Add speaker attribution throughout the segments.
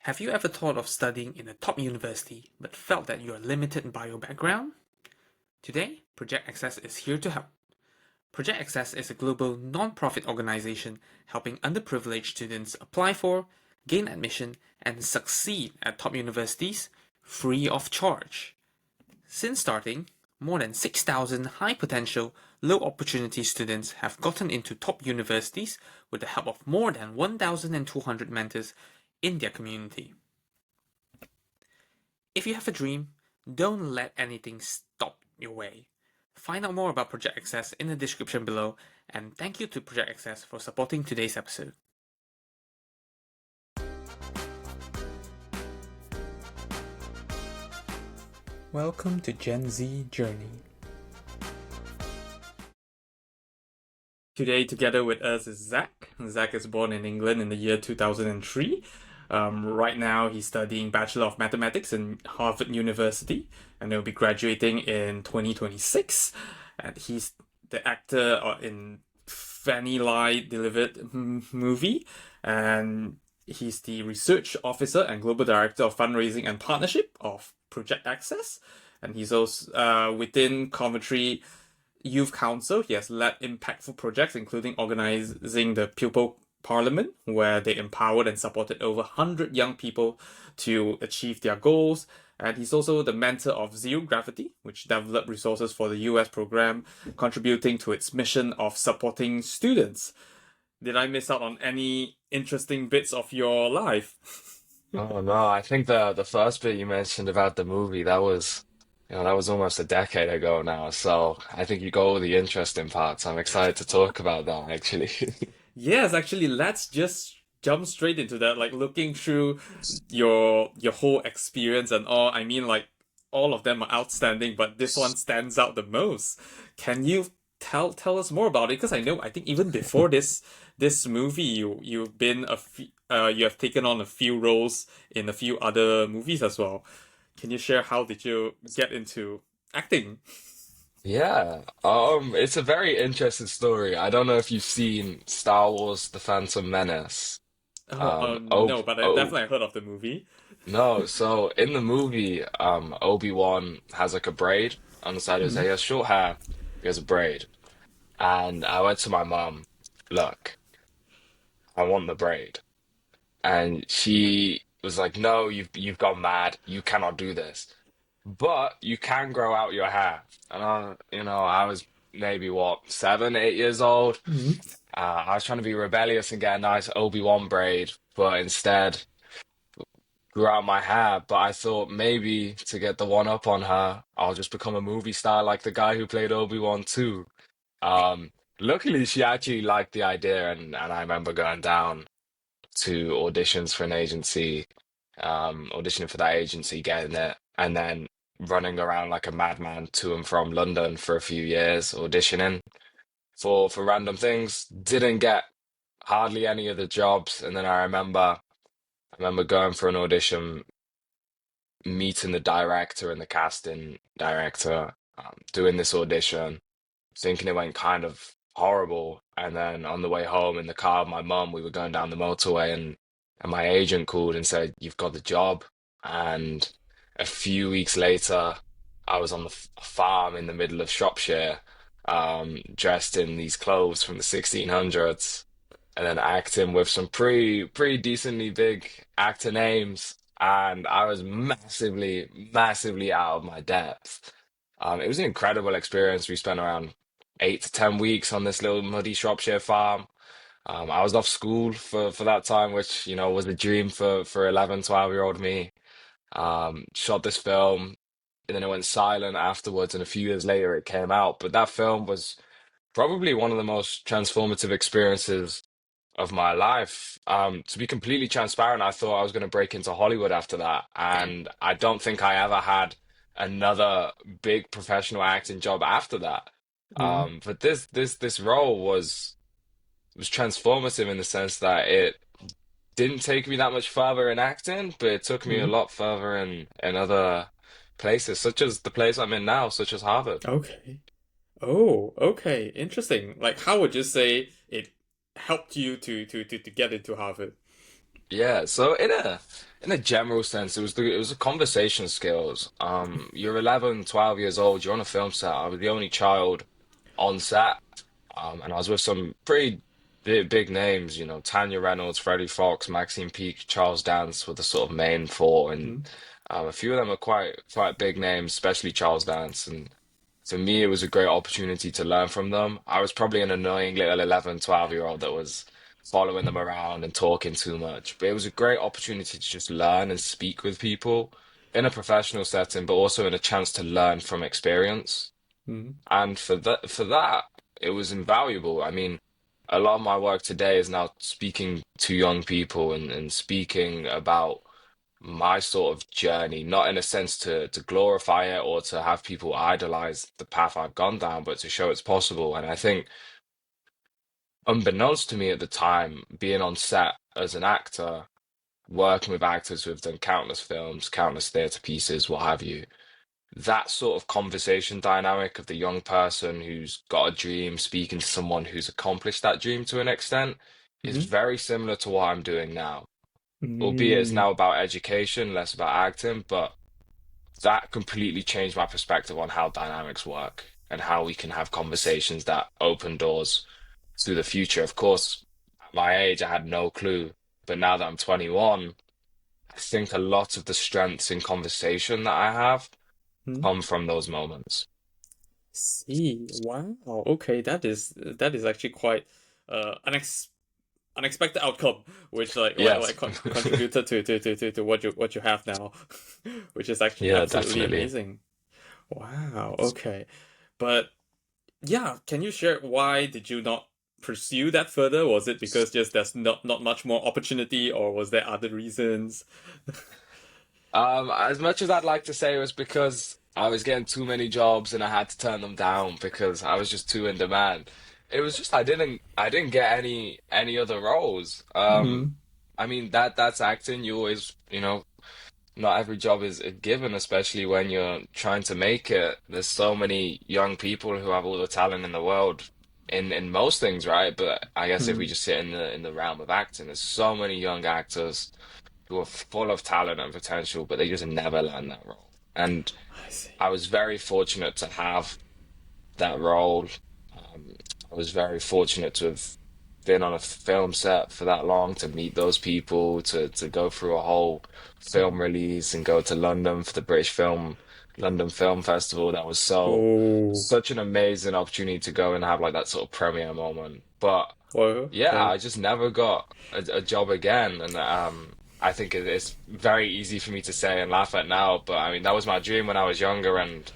Speaker 1: Have you ever thought of studying in a top university but felt that you are limited by your background? Today, Project Access is here to help. Project Access is a global non-profit organization helping underprivileged students apply for, gain admission, and succeed at top universities free of charge. Since starting, more than 6,000 high potential, low opportunity students have gotten into top universities with the help of more than 1,200 mentors in their community. If you have a dream, don't let anything stop your way. Find out more about Project Access in the description below, and thank you to Project Access for supporting today's episode. Welcome to Gen Z Journey. Today, together with us is Zak. Zak is born in England in the year 2003. Right now, he's studying Bachelor of Mathematics in Harvard University, and he'll be graduating in 2026. And he's the actor in Fanny Lai delivered movie, and he's the research officer and global director of fundraising and partnership of Project Access. And he's also within Coventry Youth Council. He has led impactful projects, including organizing the Pupil Parliament, where they empowered and supported over 100 young people to achieve their goals. And he's also the mentor of Zero Gravity, which developed resources for the US program, contributing to its mission of supporting students. Did I miss out on any interesting bits of your life?
Speaker 2: Oh no, I think the first bit you mentioned about the movie, that was almost a decade ago now. So I think you got all the interesting parts. I'm excited to talk about that actually.
Speaker 1: Yes, actually, let's just jump straight into that. Like looking through your whole experience and all. I mean, like all of them are outstanding, but this one stands out the most. Can you tell us more about it? Because I think even before this movie, you've been you have taken on a few roles in a few other movies as well. Can you share how did you get into acting?
Speaker 2: Yeah, it's a very interesting story. I don't know if you've seen Star Wars: The Phantom Menace.
Speaker 1: Oh,
Speaker 2: Ob
Speaker 1: no, but I
Speaker 2: oh
Speaker 1: definitely heard of the movie.
Speaker 2: no, so in the movie, Obi-Wan has like a braid on the side of his head.
Speaker 1: Hmm.
Speaker 2: He has short hair, he has a braid. And I went to my mom, look, I want the braid. And she was like, "No, you've gone mad. You cannot do this. But you can grow out your hair." And I was maybe what, 7, 8 years old. I was trying to be rebellious and get a nice Obi-Wan braid, but instead grew out my hair. But I thought maybe to get the one up on her, I'll just become a movie star like the guy who played Obi-Wan too. Luckily, she actually liked the idea, and I remember going down to auditions for an agency, auditioning for that agency, getting it, and then running around like a madman to and from London for a few years, auditioning for random things. Didn't get hardly any of the jobs, and then I remember going for an audition, meeting the director and the casting director, doing this audition, thinking it went kind of horrible. And then on the way home in the car with my mum, we were going down the motorway, and my agent called and said, "You've got the job." And a few weeks later, I was on the farm in the middle of Shropshire, dressed in these clothes from the 1600s, and then acting with some pretty decently big actor names. And I was massively, massively out of my depth. It was an incredible experience. We spent around 8 to 10 weeks on this little muddy Shropshire farm. I was off school for that time, which, was a dream for 11, 12-year-old me. Shot this film, and then it went silent afterwards, and a few years later it came out. But that film was probably one of the most transformative experiences of my life. To be completely transparent, I thought I was going to break into Hollywood after that, and I don't think I ever had another big professional acting job after that.
Speaker 1: Hmm.
Speaker 2: But this role was transformative in the sense that it didn't take me that much further in acting, but it took me a
Speaker 1: Hmm.
Speaker 2: lot further in other places, such as the place I'm in now, such as Harvard.
Speaker 1: Okay. Oh, okay. Interesting. Like, how would you say it helped you to get into Harvard?
Speaker 2: Yeah, so in a general sense, it was the conversation skills. You're 11, 12 years old, you're on a film set. I was the only child on set. And I was with some pretty big names, you know, Tanya Reynolds, Freddie Fox, Maxine Peake, Charles Dance were the sort of main four, and
Speaker 1: Mm,
Speaker 2: a few of them are quite big names, especially Charles Dance. And for me, it was a great opportunity to learn from them. I was probably an annoying little 11, 12-year-old that was following them around and talking too much, but it was a great opportunity to just learn and speak with people in a professional setting, but also in a chance to learn from experience.
Speaker 1: mm,
Speaker 2: And for that, it was invaluable. I mean, a lot of my work today is now speaking to young people and speaking about my sort of journey, not in a sense to glorify it or to have people idolize the path I've gone down, but to show it's possible. And I think, unbeknownst to me at the time, being on set as an actor, working with actors who've done countless films, countless theatre pieces, what have you, that sort of conversation dynamic of the young person who's got a dream speaking to someone who's accomplished that dream to an extent is
Speaker 1: mm,
Speaker 2: very similar to what I'm doing now. Albeit it's
Speaker 1: mm,
Speaker 2: now about education, less about acting, but that completely changed my perspective on how dynamics work and how we can have conversations that open doors to the future. Of course, at my age, I had no clue, but now that I'm 21, I think a lot of the strengths in conversation that I have
Speaker 1: mm.
Speaker 2: come from those moments.
Speaker 1: See, wow. Okay, that is actually quite unex unexpected outcome, which
Speaker 2: Yes.
Speaker 1: contributed to what you have now, which is actually
Speaker 2: Yeah,
Speaker 1: absolutely
Speaker 2: definitely.
Speaker 1: amazing. Wow. Okay, but yeah, can you share why did you not pursue that further? Was it because just there's not much more opportunity, or was there other reasons?
Speaker 2: As much as I'd like to say it was because I was getting too many jobs and I had to turn them down because I was just too in demand. It was just I didn't get any other roles.
Speaker 1: Mm,
Speaker 2: I mean that's acting. You always, you know, not every job is a given, especially when you're trying to make it. There's so many young people who have all the talent in the world in most things, right? But I guess if we
Speaker 1: mm,
Speaker 2: just sit in the realm of acting, there's so many young actors who are full of talent and potential, but they just never land that role. And
Speaker 1: I see.
Speaker 2: I was very fortunate to have that role. Um, I was very fortunate to have been on a film set for that long, to meet those people, to go through a whole film release and go to London for the London Film Festival. That was
Speaker 1: Oh,
Speaker 2: such an amazing opportunity to go and have like that sort of premiere moment. But
Speaker 1: well,
Speaker 2: yeah,
Speaker 1: okay.
Speaker 2: I just never got a job again, and I think it's very easy for me to say and laugh at now, but I mean that was my dream when I was younger, and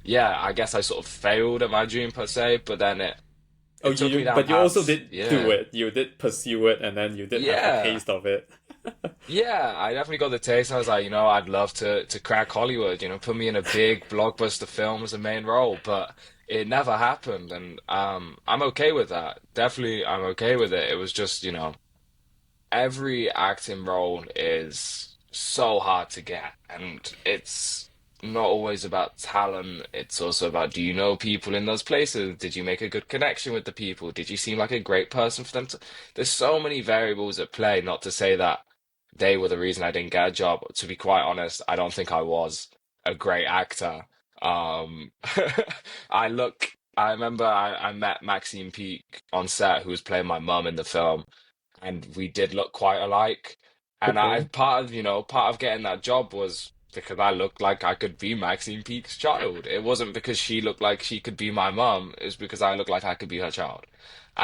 Speaker 2: yeah, I guess I sort of failed at my dream per se, but then
Speaker 1: Oh,
Speaker 2: it took me down
Speaker 1: but you also
Speaker 2: paths.
Speaker 1: did do
Speaker 2: Yeah,
Speaker 1: it. You did pursue it, and then you did have the
Speaker 2: yeah,
Speaker 1: taste of it.
Speaker 2: yeah. I definitely got the taste. I was like, you know, I'd love to crack Hollywood. You know, put me in a big blockbuster film as a main role, but it never happened, and I'm okay with that. Definitely, I'm okay with it. It was just, you know, every acting role is so hard to get, and it's not always about talent. It's also about, do you know people in those places? Did you make a good connection with the people? Did you seem like a great person for them to? There's so many variables at play, not to say that they were the reason I didn't get a job. To be quite honest, I don't think I was a great actor. Um, I remember I met Maxine Peake on set, who was playing my mum in the film, and we did look quite alike. And I
Speaker 1: Okay.
Speaker 2: part of, you know, part of getting that job was because I looked like I could be Maxine Peake's child. It wasn't because she looked like she could be my mum. It was because I looked like I could be her child.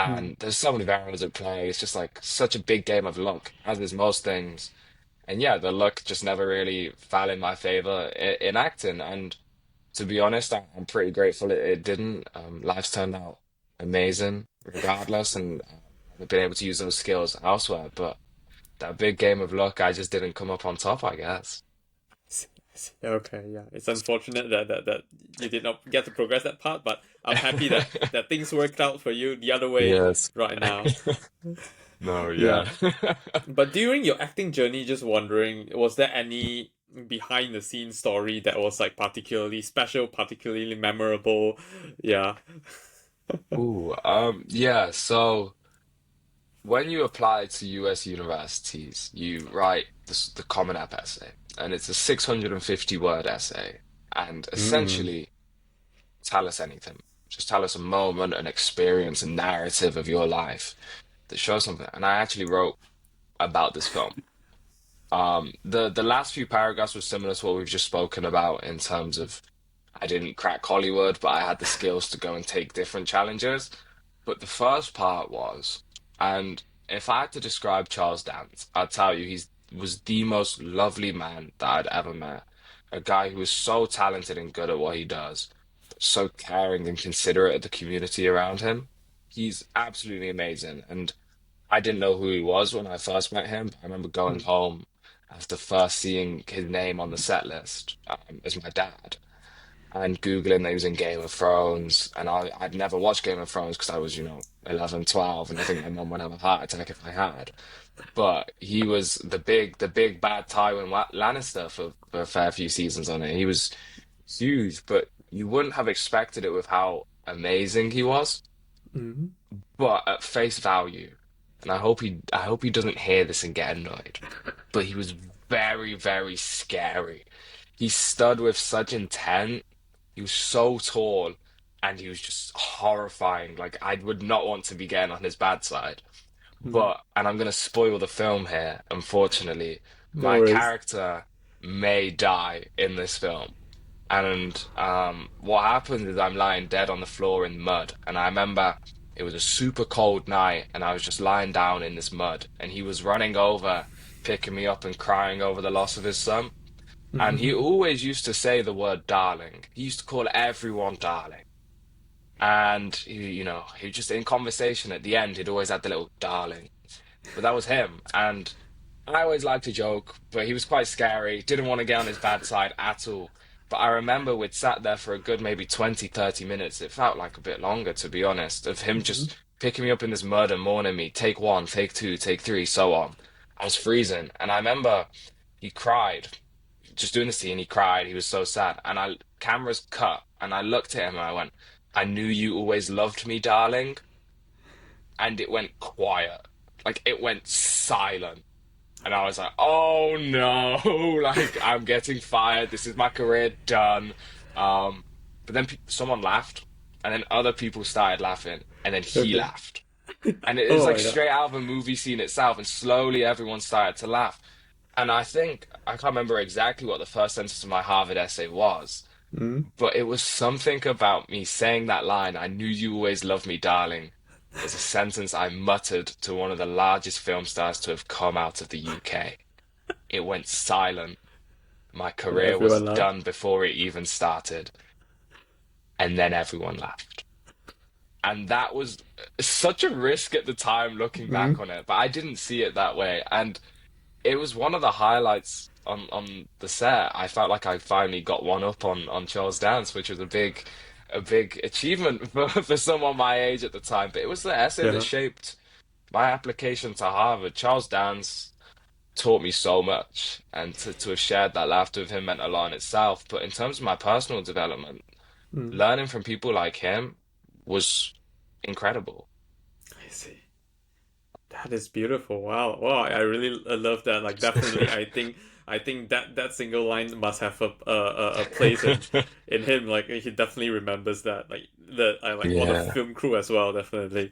Speaker 1: Hmm.
Speaker 2: And there's so many variables at play. It's just like such a big game of luck, as is most things. And yeah, the luck just never really fell in my favor in acting. And to be honest, I'm pretty grateful it didn't. Life's turned out amazing regardless, and I've been able to use those skills elsewhere. But that big game of luck, I just didn't come up on top, I guess.
Speaker 1: I see. Okay, yeah. It's unfortunate that you did not get to progress that part, but I'm happy that things worked out for you the other way
Speaker 2: Yes.
Speaker 1: right now.
Speaker 2: No,
Speaker 1: Yeah.
Speaker 2: yeah.
Speaker 1: But during your acting journey, just wondering, was there any behind the scenes story that was like particularly special, particularly memorable? Yeah.
Speaker 2: Ooh, yeah. So when you apply to US universities, you write the Common App essay, and it's a 650 word essay. And
Speaker 1: Mm.
Speaker 2: essentially, tell us anything. Just tell us a moment, an experience, a narrative of your life that shows something. And I actually wrote about this film. The last few paragraphs were similar to what we've just spoken about in terms of I didn't crack Hollywood, but I had the skills to go and take different challenges. But the first part was, and if I had to describe Charles Dance, I'd tell you he's was the most lovely man that I'd ever met. A guy who is so talented and good at what he does, but so caring and considerate of the community around him. He's absolutely amazing. And I didn't know who he was when I first met him. I remember going
Speaker 1: Mm.
Speaker 2: home after first seeing his name on the set list as my dad and Googling that he was in Game of Thrones. And I'd never watched Game of Thrones because I was, 11, 12, and I think my mum would have a heart attack if I had. But he was the big bad Tywin Lannister for a fair few seasons on it. He was huge, but you wouldn't have expected it with how amazing he was.
Speaker 1: Mm.
Speaker 2: But at face value, and I hope he doesn't hear this and get annoyed, but he was very, very scary. He stood with such intent. He was so tall, and he was just horrifying. Like I would not want to be getting on his bad side.
Speaker 1: Mm.
Speaker 2: And I'm gonna spoil the film here, unfortunately.
Speaker 1: No
Speaker 2: My
Speaker 1: worries.
Speaker 2: character may die in this film. And what happens is I'm lying dead on the floor in mud. And I remember it was a super cold night, and I was just lying down in this mud. And he was running over, picking me up, and crying over the loss of his son. And he
Speaker 1: Mm.
Speaker 2: always used to say the word darling. He used to call everyone darling. And he just in conversation at the end, he'd always add the little darling. But that was him. And I always liked to joke, but he was quite scary. Didn't want to get on his bad side at all. But I remember we'd sat there for a good maybe 20, 30 minutes. It felt like a bit longer, to be honest, of him
Speaker 1: Mm.
Speaker 2: just picking me up in this mud and mourning me. Take one, take two, take three, so on. I was freezing. And I remember he cried, just doing the scene. He cried. He was so sad. And cameras cut. And I looked at him and I went, I knew you always loved me, darling. And it went quiet. Like it went silent. And I was like, oh no, like I'm getting fired. This is my career done. But then someone laughed, and then other people started laughing, and then he
Speaker 1: Okay.
Speaker 2: laughed. And it was
Speaker 1: Oh
Speaker 2: like
Speaker 1: my God.
Speaker 2: straight out of a movie scene itself, and slowly everyone started to laugh. And I think, I can't remember exactly what the first sentence of my Harvard essay was,
Speaker 1: Mm.
Speaker 2: but it was something about me saying that line, I knew you always loved me, darling, was a sentence I muttered to one of the largest film stars to have come out of the UK. It went silent. My
Speaker 1: And
Speaker 2: career was
Speaker 1: everyone laughed.
Speaker 2: done before it even started. And then everyone laughed. And that was such a risk at the time looking back
Speaker 1: Mm.
Speaker 2: on it, but I didn't see it that way. And it was one of the highlights on the set. I felt like I finally got one up on Charles Dance, which was a big achievement for someone my age at the time. But it was the essay that
Speaker 1: Yeah.
Speaker 2: shaped my application to Harvard. Charles Dance taught me so much, and to have shared that laughter with him meant a lot in itself. But in terms of my personal development,
Speaker 1: Mm.
Speaker 2: learning from people like him was incredible.
Speaker 1: I see. That is beautiful. Wow. Wow. I really love that. Like, definitely, I think that single line must have a place in him. Like, he definitely remembers that. Like, I like all the
Speaker 2: Yeah.
Speaker 1: film crew as well. Definitely.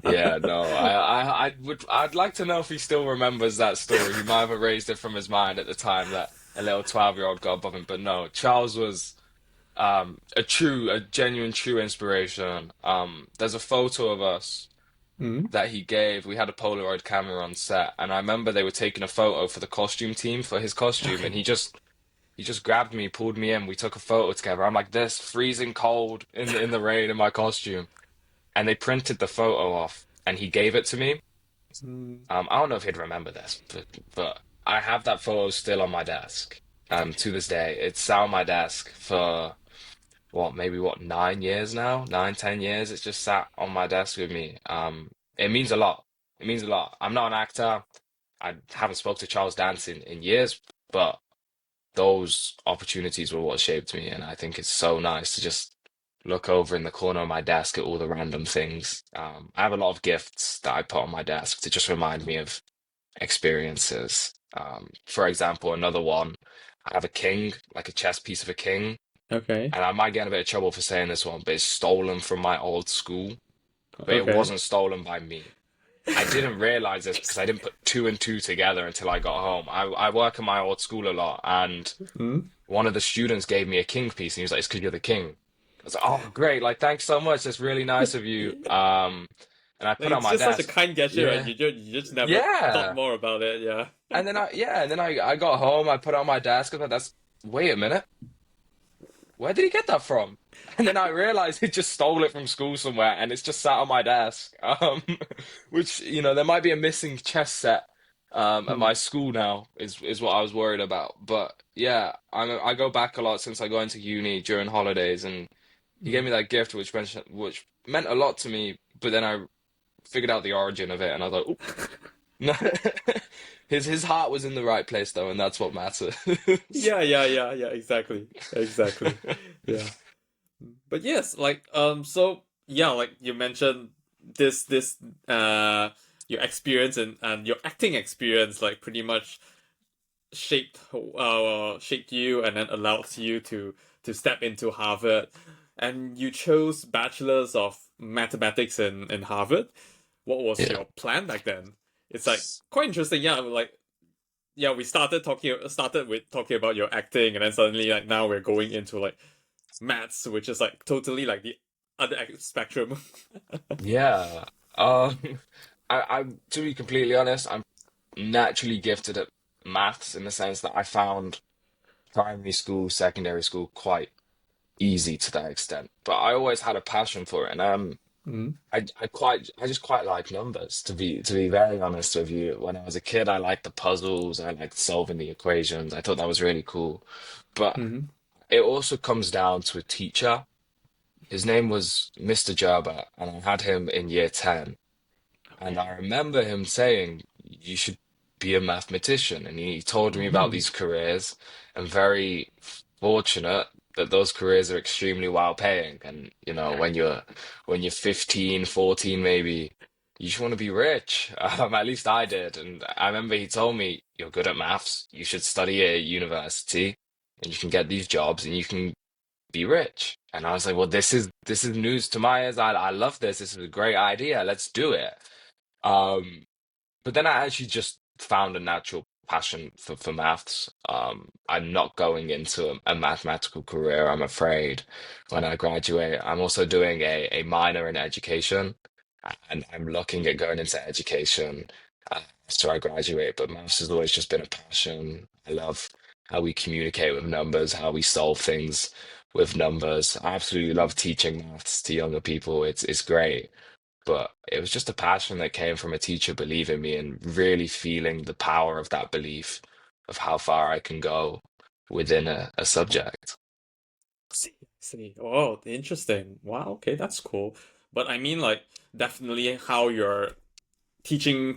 Speaker 2: Yeah, no, I'd like to know if he still remembers that story. He might have erased it from his mind at the time that a little 12-year-old got above him. But no, Charles was a genuine, true inspiration. There's a photo of us
Speaker 1: Mm.
Speaker 2: that he gave. We had a Polaroid camera on set, and I remember they were taking a photo for the costume team for his costume, and
Speaker 1: Okay.
Speaker 2: he just grabbed me, pulled me in. We took a photo together. I'm like this, freezing cold in the rain in my costume, and they printed the photo off, and he gave it to me.
Speaker 1: Mm.
Speaker 2: I don't know if he'd remember this, but I have that photo still on my desk. To this day, it's sat on my desk for maybe 9 years now, 9, 10 years. It's just sat on my desk with me. It means a lot. It means a lot. I'm not an actor. I haven't spoke to Charles Dance in years, but those opportunities were what shaped me, and I think it's so nice to just look over in the corner of my desk at all the random things. I have a lot of gifts that I put on my desk to just remind me of experiences. For example, another one, I have a king, like a chess piece of a king,
Speaker 1: Okay.
Speaker 2: and I might get in a bit of trouble for saying this one, but it's stolen from my old school, but it
Speaker 1: Okay.
Speaker 2: wasn't stolen by me. I didn't realize this because I didn't put two and two together until I got home. I work in my old school a lot, and
Speaker 1: Mm.
Speaker 2: one of the students gave me a king piece, and he was like, "It's because you're the king." I was like, "Oh, great! Like, thanks so much. That's really nice of you." And I
Speaker 1: Like
Speaker 2: put it on
Speaker 1: it's
Speaker 2: my
Speaker 1: just such a
Speaker 2: desk.
Speaker 1: kind gesture, and
Speaker 2: Yeah,
Speaker 1: you just never thought
Speaker 2: yeah.
Speaker 1: more about it. Yeah.
Speaker 2: And then I got home. I put it on my desk. I thought, "That's wait a minute. Where did he get that from?" And then I realized he just stole it from school somewhere, and it's just sat on my desk. Which, there might be a missing chess set at
Speaker 1: Mm.
Speaker 2: my school now, is what I was worried about. But yeah, I go back a lot since I go into uni during holidays, and he gave
Speaker 1: Mm.
Speaker 2: me that gift, which meant a lot to me. But then I figured out the origin of it, and I was like, "Oop, no." His heart was in the right place though, and that's what matters.
Speaker 1: Yeah, yeah, yeah, yeah. Exactly, exactly. Yeah. But yes, like so yeah, like you mentioned this your experience and your acting experience like pretty much shaped you and then allowed you to step into Harvard, and you chose bachelor's of mathematics in Harvard. What was
Speaker 2: Yeah.
Speaker 1: your plan back then? It's like quite interesting. Yeah, like yeah, we started with talking about your acting, and then suddenly like now we're going into like maths, which is like totally like the other spectrum.
Speaker 2: Yeah. I to be completely honest, I'm naturally gifted at maths in the sense that I found primary school, secondary school quite easy to that extent. But I always had a passion for it, and
Speaker 1: Mm,
Speaker 2: I just quite like numbers to be very honest with you. When I was a kid, I liked the puzzles, I liked solving the equations. I thought that was really cool. But
Speaker 1: mm,
Speaker 2: it also comes down to a teacher. His name was Mr. Gerber, and I had him in year 10. And I
Speaker 1: okay.
Speaker 2: remember him saying, "You should be a mathematician." And he told me about
Speaker 1: Mm,
Speaker 2: these careers. I'm very fortunate that those careers are extremely well paying. And, when you're 15, 14, maybe, you just want to be rich. At least I did. And I remember he told me, "You're good at maths. You should study at university, and you can get these jobs, and you can be rich." And I was like, "Well, this is news to my ears. I love this. This is a great idea. Let's do it." Um, but then I actually just found a natural passion for maths. I'm not going into a mathematical career, I'm afraid, when I graduate. I'm also doing a minor in education, and I'm looking at going into education after I graduate. But maths has always just been a passion. I love how we communicate with numbers, how we solve things with numbers. I absolutely love teaching maths to younger people. It's great. But it was just a passion that came from a teacher believing me and really feeling the power of that belief of how far I can go within a subject.
Speaker 1: see, see. Oh, interesting. Wow. Okay, that's cool. But I mean, like, definitely how you're teaching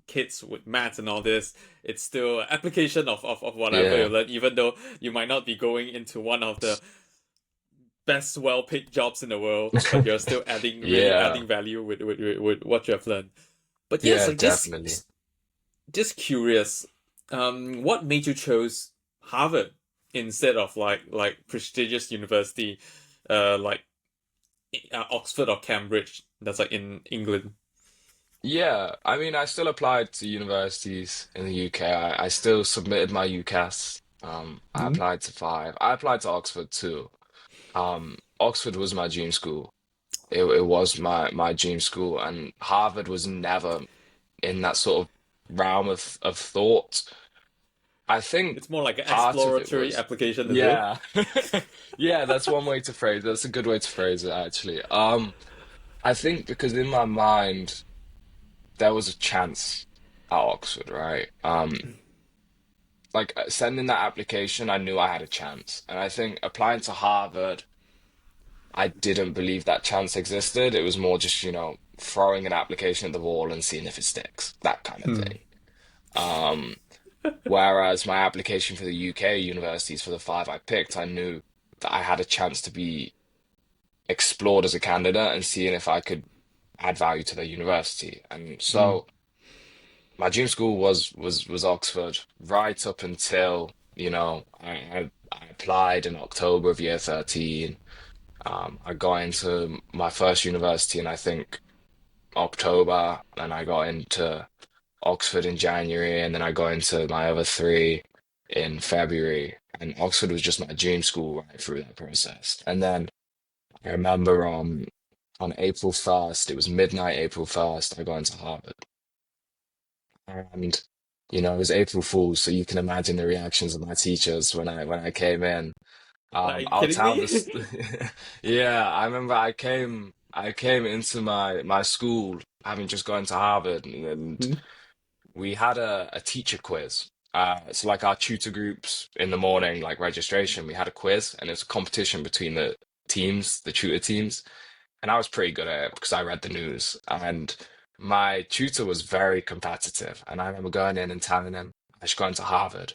Speaker 1: kids with maths and all this, it's still application of whatever you
Speaker 2: Yeah.
Speaker 1: learn, even though you might not be going into one of the best well-paid jobs in the world, but you're still really
Speaker 2: Yeah.
Speaker 1: adding value with what you have learned. But yes,
Speaker 2: Yeah,
Speaker 1: like
Speaker 2: definitely.
Speaker 1: just curious, what made you choose Harvard instead of like prestigious university, like Oxford or Cambridge, that's like in England?
Speaker 2: Yeah, I mean, I still applied to universities in the UK. I still submitted my UCAS. I
Speaker 1: Mm,
Speaker 2: applied to five. I applied to Oxford too. Oxford was my dream school. It was my dream school, and Harvard was never in that sort of realm of thought. I think
Speaker 1: it's more like an
Speaker 2: part of it
Speaker 1: exploratory
Speaker 2: was,
Speaker 1: application, is it?
Speaker 2: yeah, yeah, that's one way to phrase it. That's a good way to phrase it, actually. I think because in my mind there was a chance at Oxford, right? Like sending that application, I knew I had a chance, and I think applying to Harvard, I didn't believe that chance existed. It was more just, throwing an application at the wall and seeing if it sticks, that kind of
Speaker 1: Hmm.
Speaker 2: thing. Um, Whereas my application for the UK universities for the five I picked, I knew that I had a chance to be explored as a candidate and seeing if I could add value to the university. And
Speaker 1: Mm.
Speaker 2: so my dream school was Oxford right up until, I applied in October of year 13. I got into my first university in I think October, and I got into Oxford in January, and then I got into my other three in February. And Oxford was just my dream school right through that process. And then I remember on April 1st, it was midnight April 1st, I got into Harvard. And it was April Fool's, so you can imagine the reactions of my teachers when I came in.
Speaker 1: Like, are you
Speaker 2: I'll
Speaker 1: kidding
Speaker 2: tell
Speaker 1: me?
Speaker 2: this. Yeah, I remember I came into my school having just gone to Harvard, and
Speaker 1: Mm.
Speaker 2: we had a teacher quiz. It's like our tutor groups in the morning, like registration. We had a quiz, and it was a competition between the teams, the tutor teams. And I was pretty good at it because I read the news. And my tutor was very competitive. And I remember going in and telling him I should go into Harvard.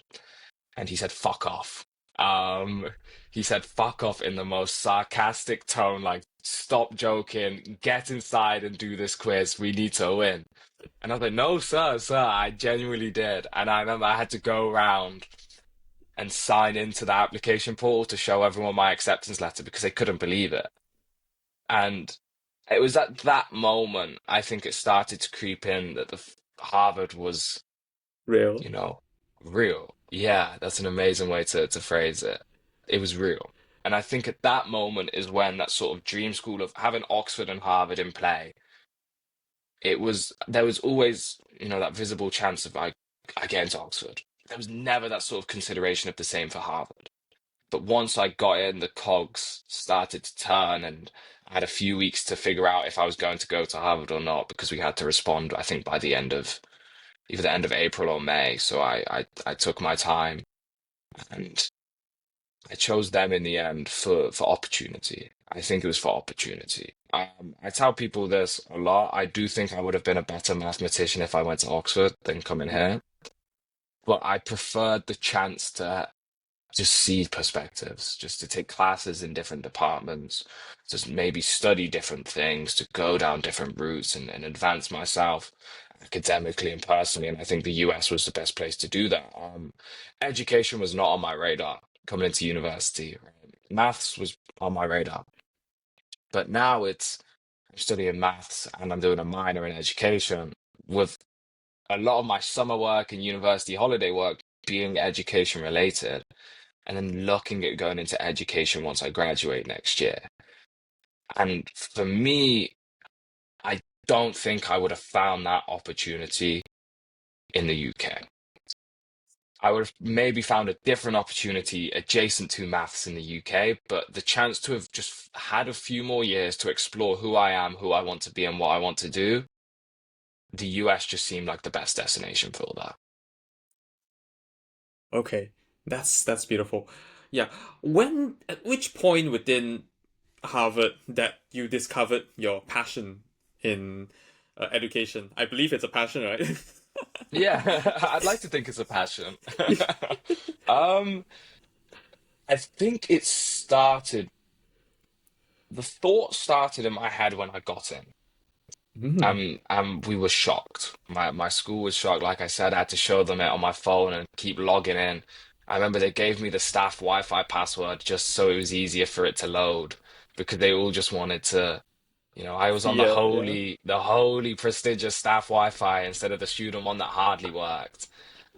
Speaker 2: And he said, fuck off. Um, he said, fuck off in the most sarcastic tone, like, stop joking, get inside and do this quiz. We need to win. And I was like, no, sir, I genuinely did. And I remember I had to go around and sign into the application portal to show everyone my acceptance letter because they couldn't believe it. And it was at that moment, I think it started to creep in that Harvard was,
Speaker 1: Real.
Speaker 2: you know, real. Yeah, that's an amazing way to phrase it. It was real. And I think at that moment is when that sort of dream school of having Oxford and Harvard in play, there was always, that visible chance of I get into Oxford. There was never that sort of consideration of the same for Harvard. But once I got in, the cogs started to turn, and I had a few weeks to figure out if I was going to go to Harvard or not because we had to respond, I think, by the end of either the end of April or May. So I took my time and I chose them in the end for opportunity. I think it was for opportunity. I tell people this a lot. I do think I would have been a better mathematician if I went to Oxford than coming here, but I preferred the chance to just see perspectives, just to take classes in different departments, just maybe study different things, to go down different routes and advance myself academically and personally. And I think the US was the best place to do that. Education was not on my radar coming into university. Maths was on my radar, but now I'm studying maths and I'm doing a minor in education with a lot of my summer work and university holiday work being education related and then looking at going into education once I graduate next year. And for me, I don't think I would have found that opportunity in the UK. I would have maybe found a different opportunity adjacent to maths in the UK, but the chance to have just had a few more years to explore who I am, who I want to be, and what I want to do, the US just seemed like the best destination for all that.
Speaker 1: Okay, that's beautiful. Yeah. When at which point within Harvard that you discovered your passion in education? I believe it's a passion, right?
Speaker 2: Yeah, I'd like to think it's a passion. Um, I think the thought started in my head when I got in.
Speaker 1: Mm.
Speaker 2: We were shocked. My school was shocked. Like I said, I had to show them it on my phone and keep logging in. I remember they gave me the staff Wi-Fi password just so it was easier for it to load because they all just wanted to, I was on
Speaker 1: See it, yeah.
Speaker 2: the holy prestigious staff Wi-Fi instead of the student one that hardly worked.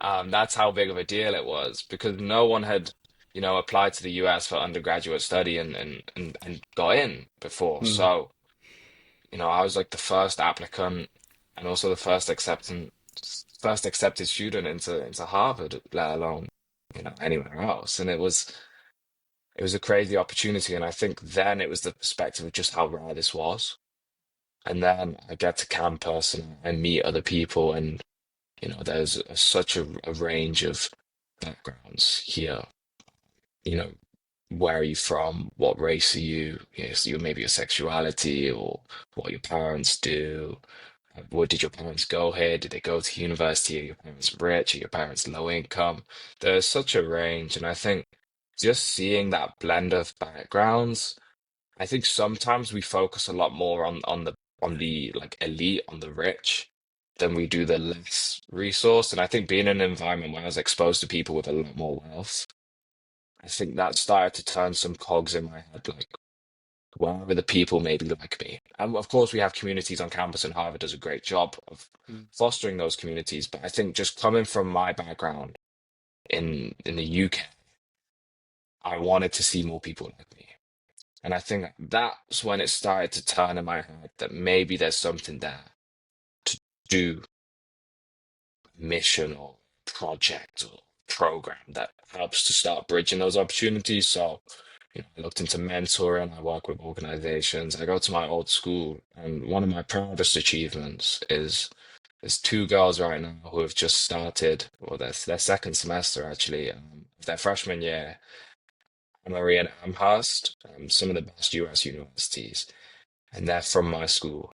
Speaker 2: That's how big of a deal it was because no one had, applied to the US for undergraduate study and got in before.
Speaker 1: Mm.
Speaker 2: So, I was like the first applicant and also the first accepted student into Harvard, let alone, anywhere else. And it was a crazy opportunity. And I think then it was the perspective of just how rare this was. And then I get to campus and I meet other people, and there's such a range of backgrounds here. You know, where are you from? What race are you? Yes, you maybe your sexuality or what your parents do. Where did your parents go here? Did they go to university? Are your parents rich? Are your parents low income? There's such a range, and I think just seeing that blend of backgrounds I think sometimes we focus a lot more on the like elite, on the rich, than we do the less resource. And I think being in an environment where I was exposed to people with a lot more wealth, I think that started to turn some cogs in my head, like where are the people maybe like me? And of course, we have communities on campus, and Harvard does a great job of
Speaker 1: Mm.
Speaker 2: fostering those communities. But I think just coming from my background in the UK, I wanted to see more people like me. And I think that's when it started to turn in my head that maybe there's something there to do, mission or project or program that helps to start bridging those opportunities. So, I looked into mentoring, I work with organizations, I go to my old school, and one of my proudest achievements is there's two girls right now who have just started, or their second semester actually, of their freshman year, Emory and Amherst, some of the best US universities, and they're from my school.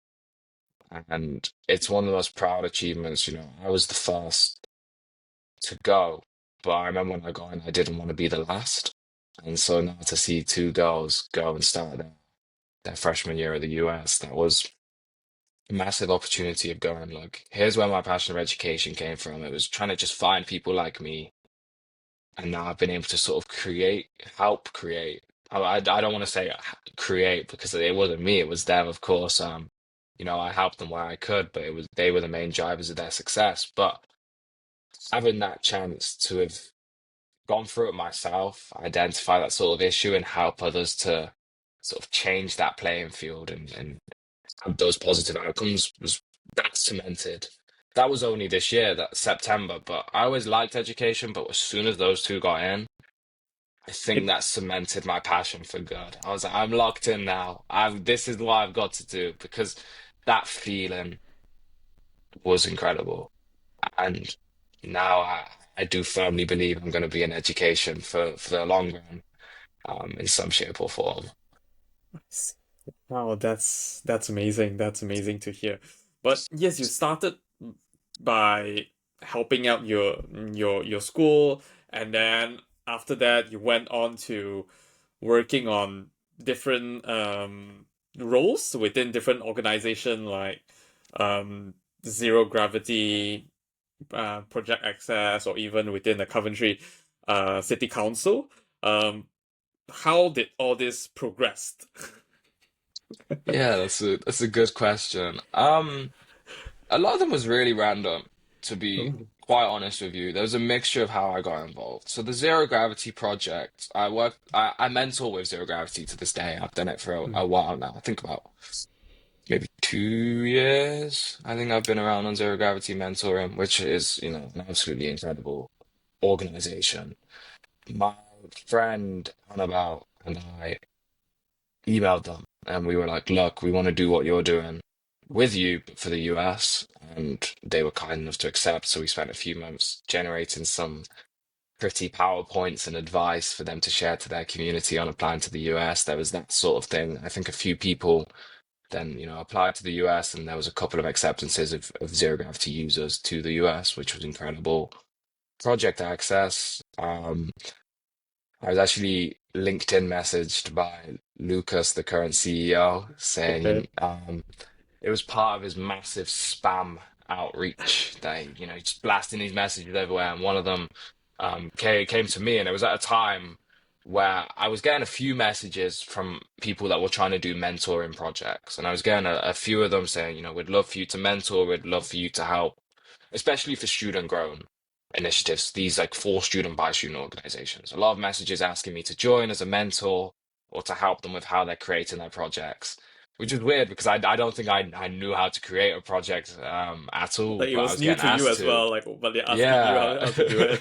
Speaker 2: And it's one of the most proud achievements. I was the first to go, but I remember when I got in, I didn't want to be the last. And so now to see two girls go and start their freshman year at the US, that was a massive opportunity of going, look, here's where my passion of education came from. It was trying to just find people like me. And now I've been able to sort of help create. I don't want to say create because it wasn't me, it was them, of course. I helped them where I could, but they were the main drivers of their success. But having that chance to have gone through it myself, identify that sort of issue, and help others to sort of change that playing field and have those positive outcomes was that cemented. That was only this year, that September, but I always liked education, but as soon as those two got in, I think
Speaker 1: It
Speaker 2: that cemented my passion for good. I was like, I'm locked in now. This is what I've got to do because that feeling was incredible. And now I do firmly believe I'm going to be in education for the long run, in some shape or form.
Speaker 1: Wow, that's amazing. That's amazing to hear. But yes, you started by helping out your school, and then after that you went on to working on different roles within different organization like um zero gravity, project access, or even within the Coventry city council. How did all this progressed?
Speaker 2: Yeah, that's a good question. A lot of them was really random, to be
Speaker 1: Oh,
Speaker 2: quite honest with you. There was a mixture of how I got involved. So the Zero Gravity project, I mentor with Zero Gravity to this day. I've done it for a while now. I think about maybe 2 years. I think I've been around on Zero Gravity mentoring, which is, an absolutely incredible organization. My friend Annabelle and I emailed them and we were like, look, we want to do what you're doing with you but for the US. And they were kind enough to accept. So we spent a few months generating some pretty PowerPoints and advice for them to share to their community on applying to the US. There was that sort of thing. I think a few people then, applied to the US, and there was a couple of acceptances of zero gravity users to the US, which was incredible. Project access. I was actually LinkedIn messaged by Lucas, the current CEO,
Speaker 1: okay.
Speaker 2: saying it was part of his massive spam outreach that he's just blasting these messages everywhere. And one of them came to me, and it was at a time where I was getting a few messages from people that were trying to do mentoring projects, and I was getting a few of them saying, we'd love for you to mentor, we'd love for you to help, especially for student grown initiatives, these like for student by student organizations. A lot of messages asking me to join as a mentor or to help them with how they're creating their projects, which is weird because I don't think I knew how to create a project at all,
Speaker 1: Like it
Speaker 2: but I
Speaker 1: was
Speaker 2: was
Speaker 1: new
Speaker 2: getting
Speaker 1: to you
Speaker 2: asked
Speaker 1: as
Speaker 2: to.
Speaker 1: well, like but they're asking you
Speaker 2: Yeah.
Speaker 1: how to do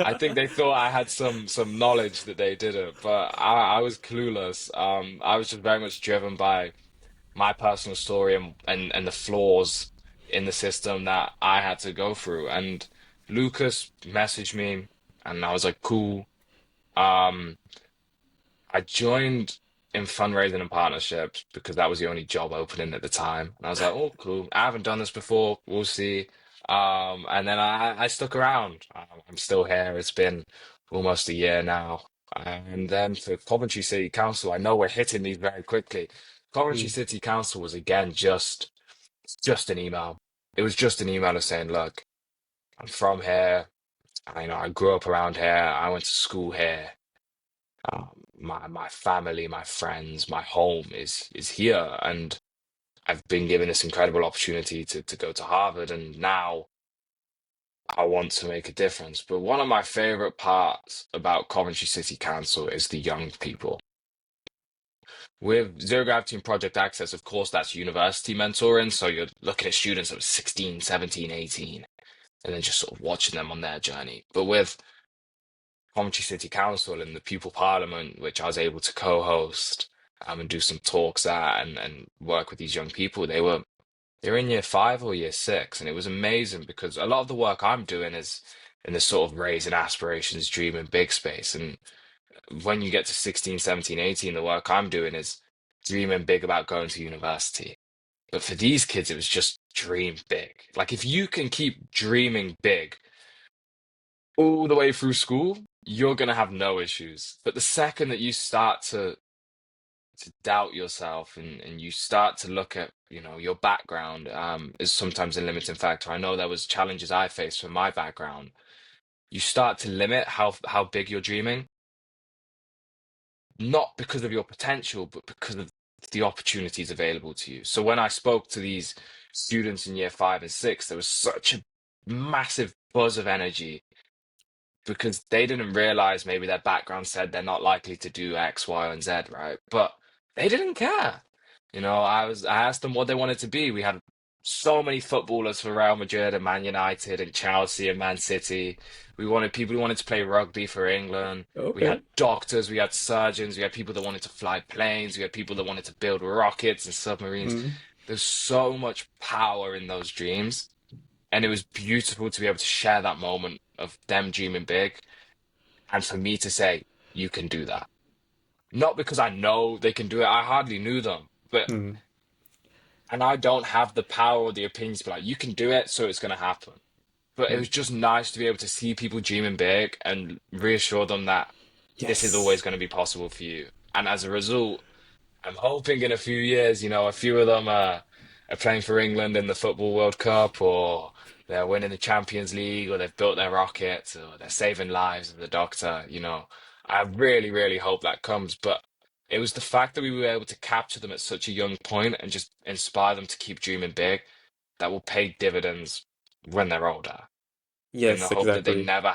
Speaker 2: I think
Speaker 1: it.
Speaker 2: they thought I had some knowledge that they didn't, but I was clueless. I was just very much driven by my personal story and the flaws in the system that I had to go through. And Lucas messaged me, and I was like, cool. Um, I joined in fundraising and partnerships because that was the only job opening at the time. And I was like, oh, cool. I haven't done this before. We'll see. And then I stuck around. I'm still here. It's been almost a year now. And then for Coventry City Council, I know we're hitting these very quickly. Coventry
Speaker 1: Mm,
Speaker 2: City Council was again just an email. It was just an email of saying, look, I'm from here. I grew up around here. I went to school here. My family, my friends, my home is here, and I've been given this incredible opportunity to go to Harvard, and now I want to make a difference. But one of my favorite parts about Coventry City Council is the young people. With Zero Gravity and Project Access, of course, that's university mentoring. So you're looking at students that are 16, 17, 18, and then just sort of watching them on their journey. But with Coventry City Council and the Pupil Parliament, which I was able to co-host and do some talks at and work with these young people, they were in year five or year six, and it was amazing because a lot of the work I'm doing is in this sort of raising aspirations, dreaming big space. And when you get to 16, 17, 18, the work I'm doing is dreaming big about going to university. But for these kids, it was just dream big. Like if you can keep dreaming big all the way through school, you're gonna have no issues. But the second that you start to doubt yourself and you start to look at, your background, is sometimes a limiting factor. I know there was challenges I faced from my background. You start to limit how big you're dreaming, not because of your potential, but because of the opportunities available to you. So when I spoke to these students in year five and six, there was such a massive buzz of energy because they didn't realize maybe their background said they're not likely to do X, Y, and Z, right? But they didn't care. I asked them what they wanted to be. We had so many footballers for Real Madrid and Man United and Chelsea and Man City. We wanted people who wanted to play rugby for England. We
Speaker 1: okay.
Speaker 2: had doctors, we had surgeons, we had people that wanted to fly planes, we had people that wanted to build rockets and submarines.
Speaker 1: Mm,
Speaker 2: There's so much power in those dreams. And it was beautiful to be able to share that moment of them dreaming big and for me to say, you can do that. Not because I know they can do it, I hardly knew them, but
Speaker 1: mm,
Speaker 2: and I don't have the power or the opinions to be like, you can do it, so it's going to happen. But it
Speaker 1: mm.
Speaker 2: was just nice to be able to see people dreaming big and reassure them that this is always
Speaker 1: Yes.
Speaker 2: going to be possible for you. And as a result, I'm hoping in a few years, a few of them are playing for England in the Football World Cup, or they're winning the Champions League, or they've built their rockets, or they're saving lives as the doctor. I really, really hope that comes. But it was the fact that we were able to capture them at such a young point and just inspire them to keep dreaming big that will pay dividends when they're older, in the
Speaker 1: Yes,
Speaker 2: hope that they
Speaker 1: exactly.
Speaker 2: never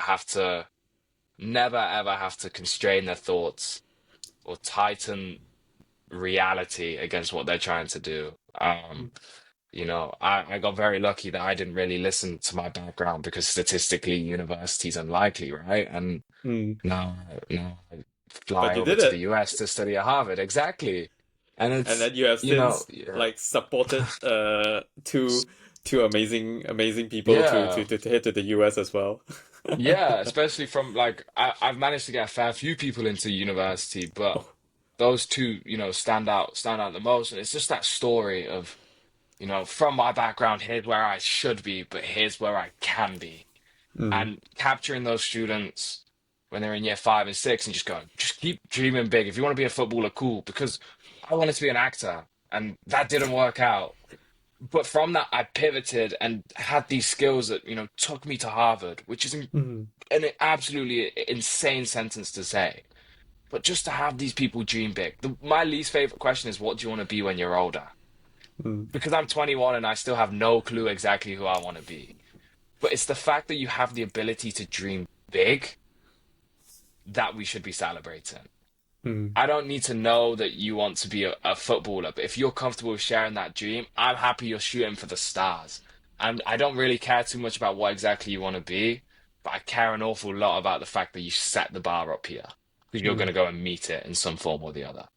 Speaker 2: ever have to constrain their thoughts or tighten reality against what they're trying to do.
Speaker 1: Mm,
Speaker 2: I got very lucky that I didn't really listen to my background because statistically university's unlikely, right? And
Speaker 1: mm.
Speaker 2: now I
Speaker 1: But
Speaker 2: fly
Speaker 1: you
Speaker 2: over
Speaker 1: did
Speaker 2: to the
Speaker 1: it.
Speaker 2: US to study at Harvard. Exactly. And
Speaker 1: And
Speaker 2: it's,
Speaker 1: then you have since
Speaker 2: yeah,
Speaker 1: like supported two amazing people
Speaker 2: yeah,
Speaker 1: to head to the US as well.
Speaker 2: yeah, especially from like I've managed to get a fair few people into university, but
Speaker 1: Oh,
Speaker 2: those two, stand out the most. And it's just that story of from my background, here's where I should be, but here's where I can be.
Speaker 1: mm,
Speaker 2: And capturing those students when they're in year five and six and just going, just keep dreaming big. If you want to be a footballer, cool. Because I wanted to be an actor and that didn't work out. But from that, I pivoted and had these skills that, took me to Harvard, which is
Speaker 1: mm,
Speaker 2: an absolutely insane sentence to say. But just to have these people dream big. My least favorite question is, what do you want to be when you're older?
Speaker 1: mm,
Speaker 2: Because I'm 21 and I still have no clue exactly who I want to be. But it's the fact that you have the ability to dream big that we should be celebrating.
Speaker 1: mm,
Speaker 2: I don't need to know that you want to be a footballer, but if you're comfortable with sharing that dream, I'm happy you're shooting for the stars. And I don't really care too much about what exactly you want to be, but I care an awful lot about the fact that you set the bar up here because you're going
Speaker 1: mm.
Speaker 2: to go and meet it in some form or the other.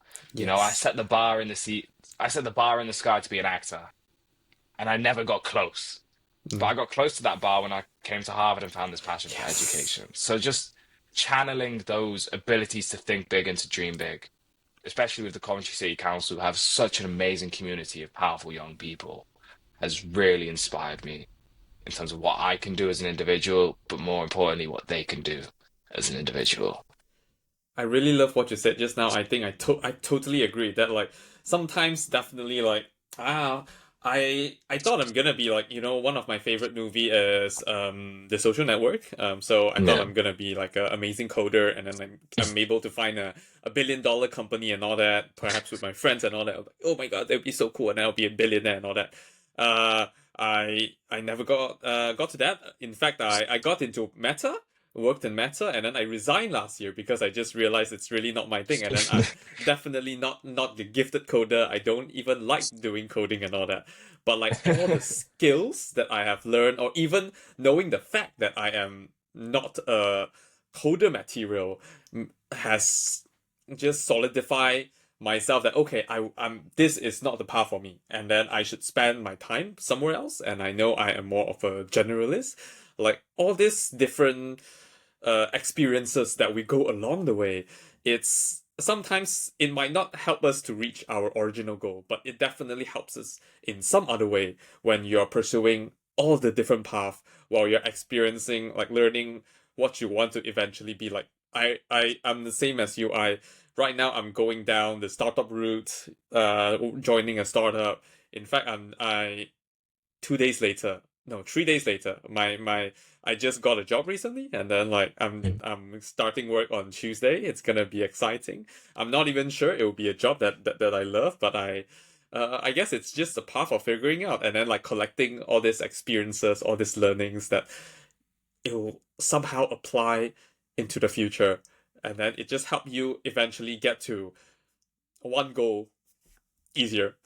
Speaker 2: I
Speaker 1: Yes.
Speaker 2: set the bar in the seat, I set the bar in the sky to be an actor, and I never got close. But
Speaker 1: Mm.
Speaker 2: I got close to that bar when I came to Harvard and found this passion for
Speaker 1: Yes.
Speaker 2: education. So just channeling those abilities to think big and to dream big, especially with the Coventry City Council, who have such an amazing community of powerful young people, has really inspired me in terms of what I can do as an individual, but more importantly, what they can do as an individual.
Speaker 1: I really love what you said just now. I think I totally agree that like sometimes definitely like ah I thought I'm gonna be like one of my favorite movie is The Social Network. So I thought
Speaker 2: Yeah.
Speaker 1: I'm gonna be like an amazing coder, and then I'm able to find a billion-dollar company and all that, perhaps with my friends and all that. I'm like, oh my God, that'd be so cool, and I'll be a billionaire and all that. Uh I never got to that. In fact, I got into Meta, worked in Meta, and then I resigned last year because I just realized it's really not my thing. And then I'm definitely not the gifted coder. I don't even like doing coding and all that. But like all the skills that I have learned, or even knowing the fact that I am not a coder material, has just solidified myself that okay, I'm this is not the path for me, and then I should spend my time somewhere else. And I know I am more of a generalist. Like all these different experiences that we go along the way, it's sometimes it might not help us to reach our original goal, but it definitely helps us in some other way when you're pursuing all the different paths while you're experiencing, like learning what you want to eventually be like. I'm the same as you. I right now I'm going down the startup route, joining a startup. In fact, I 2 days later, no, 3 days later, my I just got a job recently, and then like I'm starting work on Tuesday. It's gonna be exciting. I'm not even sure it will be a job that I love, but I guess it's just a path of figuring out, and then like collecting all these experiences, all these learnings that it will somehow apply into the future, and then it just help you eventually get to one goal easier.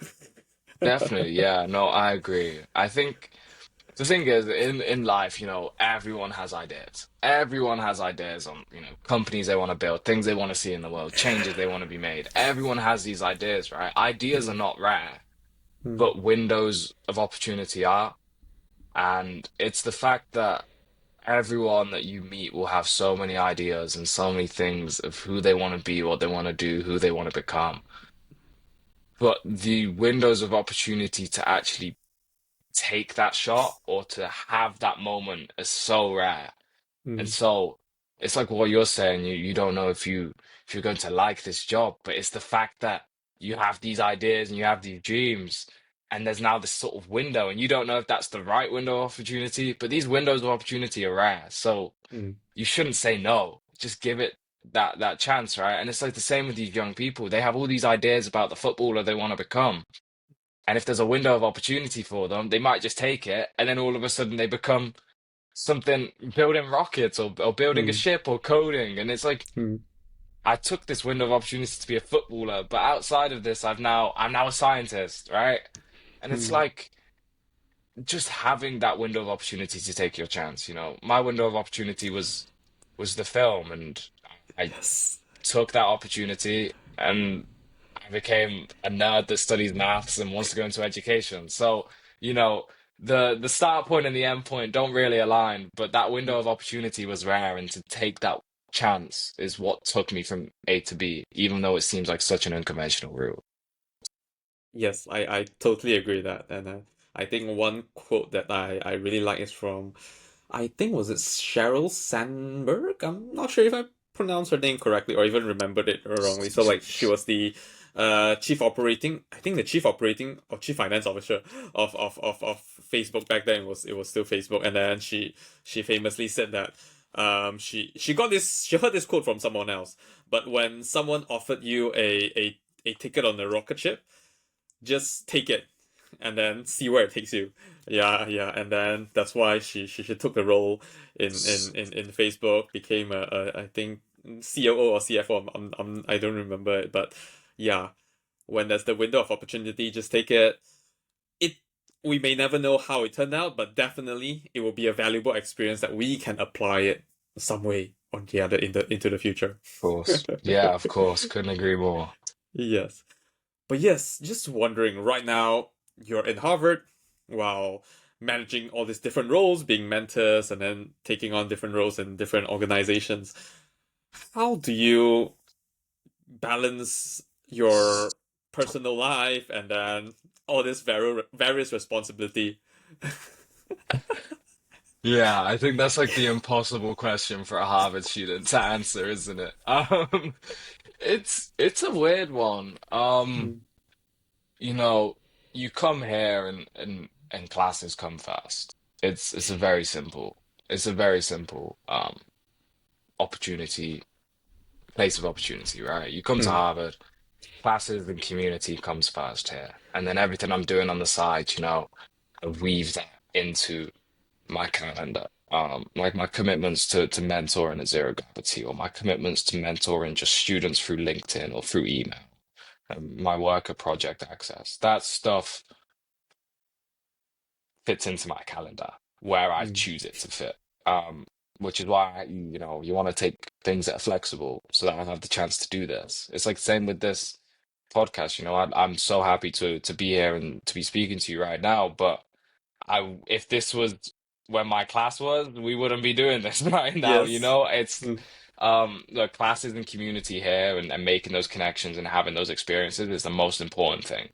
Speaker 2: Definitely, yeah. No, I agree. I think the thing is, in life, everyone has ideas. Everyone has ideas on, companies they want to build, things they want to see in the world, changes they want to be made. Everyone has these ideas, right? Ideas are
Speaker 1: Mm,
Speaker 2: not rare,
Speaker 1: mm,
Speaker 2: but windows of opportunity are. And it's the fact that everyone that you meet will have so many ideas and so many things of who they want to be, what they want to do, who they want to become. But the windows of opportunity to actually take that shot or to have that moment is so rare. And
Speaker 1: mm,
Speaker 2: so it's like what you're saying, you don't know if you're going to like this job, but it's the fact that you have these ideas and you have these dreams, and there's now this sort of window, and you don't know if that's the right window of opportunity, but these windows of opportunity are rare. So
Speaker 1: mm,
Speaker 2: you shouldn't say no. Just give it that chance, right? And it's like the same with these young people. They have all these ideas about the footballer they want to become. And if there's a window of opportunity for them, they might just take it, and then all of a sudden they become something building rockets or building a
Speaker 1: mm,
Speaker 2: ship or coding. And it's like
Speaker 1: mm,
Speaker 2: I took this window of opportunity to be a footballer, but outside of this, I'm now a scientist, right? And it's
Speaker 1: mm.
Speaker 2: like just having that window of opportunity to take your chance. My window of opportunity was the film, and I
Speaker 1: Yes.
Speaker 2: took that opportunity and I became a nerd that studies maths and wants to go into education. So, the start point and the end point don't really align, but that window of opportunity was rare, and to take that chance is what took me from A to B, even though it seems like such an unconventional route.
Speaker 1: Yes, I totally agree that. And I think one quote that I really like is from, I think was it Sheryl Sandberg? I'm not sure if I pronounced her name correctly or even remembered it wrongly. So like she was the chief operating or chief finance officer of Facebook back then. It was still Facebook. And then she famously said that she heard this quote from someone else. But when someone offered you a ticket on the rocket ship, just take it and then see where it takes you. Yeah, yeah, and then that's why she took the role in Facebook, became a I think COO or CFO. I don't remember it, but yeah, when there's the window of opportunity, just take it. It we may never know how it turned out, but definitely it will be a valuable experience that we can apply it some way or the other into the future.
Speaker 2: Of course. Yeah, of course. Couldn't agree more.
Speaker 1: Yes. But yes, just wondering right now, you're in Harvard while managing all these different roles, being mentors, and then taking on different roles in different organizations. How do you balance your personal life and then all this various responsibility?
Speaker 2: Yeah, I think that's like the impossible question for a Harvard student to answer, isn't it? It's a weird one.
Speaker 1: Mm,
Speaker 2: You know, you come here and classes come first. It's a very simple. It's a very simple opportunity, place of opportunity, right? You come to
Speaker 1: mm,
Speaker 2: Harvard, classes and community comes first here. And then everything I'm doing on the side, I weave that into my calendar. Like my commitments to mentoring at Zero Gravity, or my commitments to mentoring just students through LinkedIn or through email, my work at Project Access. That stuff fits into my calendar where I
Speaker 1: mm.
Speaker 2: choose it to fit. Um, which is why you want to take things that are flexible so that I have the chance to do this. It's like same with this podcast. I'm so happy to be here and to be speaking to you right now. But if this was when my class was, we wouldn't be doing this right now.
Speaker 1: Yes.
Speaker 2: It's
Speaker 1: Mm,
Speaker 2: the classes and community here and making those connections and having those experiences is the most important thing.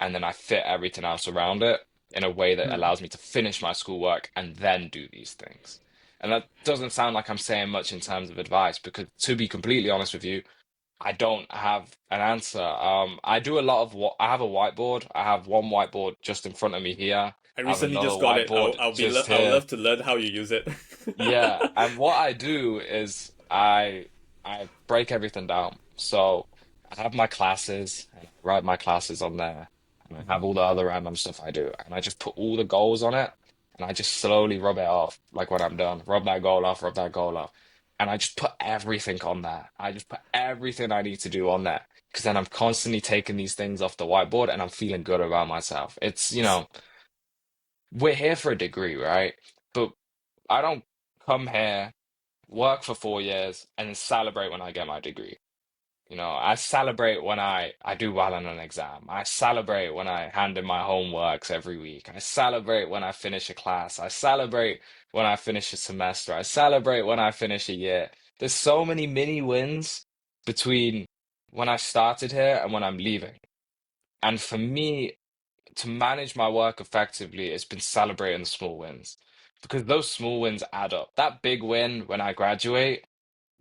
Speaker 2: And then I fit everything else around it in a way that
Speaker 1: mm.
Speaker 2: allows me to finish my schoolwork and then do these things. And that doesn't sound like I'm saying much in terms of advice because, to be completely honest with you, I don't have an answer. I do a lot of what I have a whiteboard. I have one whiteboard just in front of me here.
Speaker 1: I
Speaker 2: I have
Speaker 1: recently
Speaker 2: another
Speaker 1: just got it.
Speaker 2: whiteboard just
Speaker 1: I would
Speaker 2: here.
Speaker 1: love to learn how you use it.
Speaker 2: Yeah, and what I do is I break everything down. So I have my classes and I write my classes on there, and I have all the other random stuff I do, and I just put all the goals on it, and I just slowly rub it off. Like when I'm done, rub that goal off, rub that goal off, and I just put everything on there. I just put everything I need to do on there, because then I'm constantly taking these things off the whiteboard, and I'm feeling good about myself. We're here for a degree, right? But I don't come here, work for 4 years, and then celebrate when I get my degree. I celebrate when I do well on an exam. I celebrate when I hand in my homeworks every week. I celebrate when I finish a class. I celebrate when I finish a semester. I celebrate when I finish a year. There's so many mini wins between when I started here and when I'm leaving. And for me, to manage my work effectively, it's been celebrating the small wins because those small wins add up. That big win when I graduate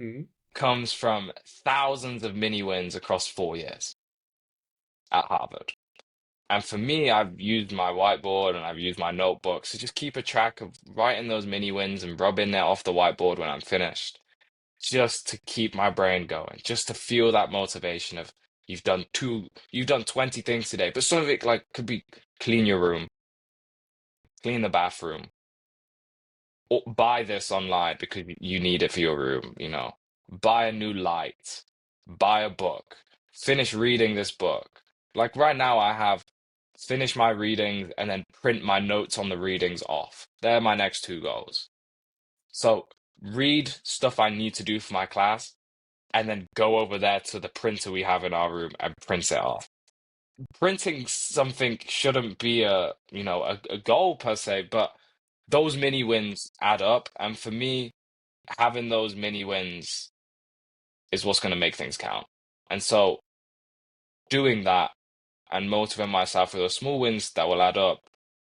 Speaker 1: Mm.
Speaker 2: comes from thousands of mini wins across 4 years at Harvard. And for me, I've used my whiteboard and I've used my notebooks to just keep a track of writing those mini wins and rubbing that off the whiteboard when I'm finished, just to keep my brain going, just to feel that motivation of you've done 20 things today, but some of it like could be clean your room, clean the bathroom, or buy this online because you need it for your room. Buy a new light, buy a book, finish reading this book. Like right now, I have finish my readings and then print my notes on the readings off. They're my next two goals. So read stuff I need to do for my class and then go over there to the printer we have in our room and print it off. Printing something shouldn't be a goal per se, but those mini wins add up. And for me, having those mini wins is what's going to make things count. And so doing that and motivating myself with those small wins that will add up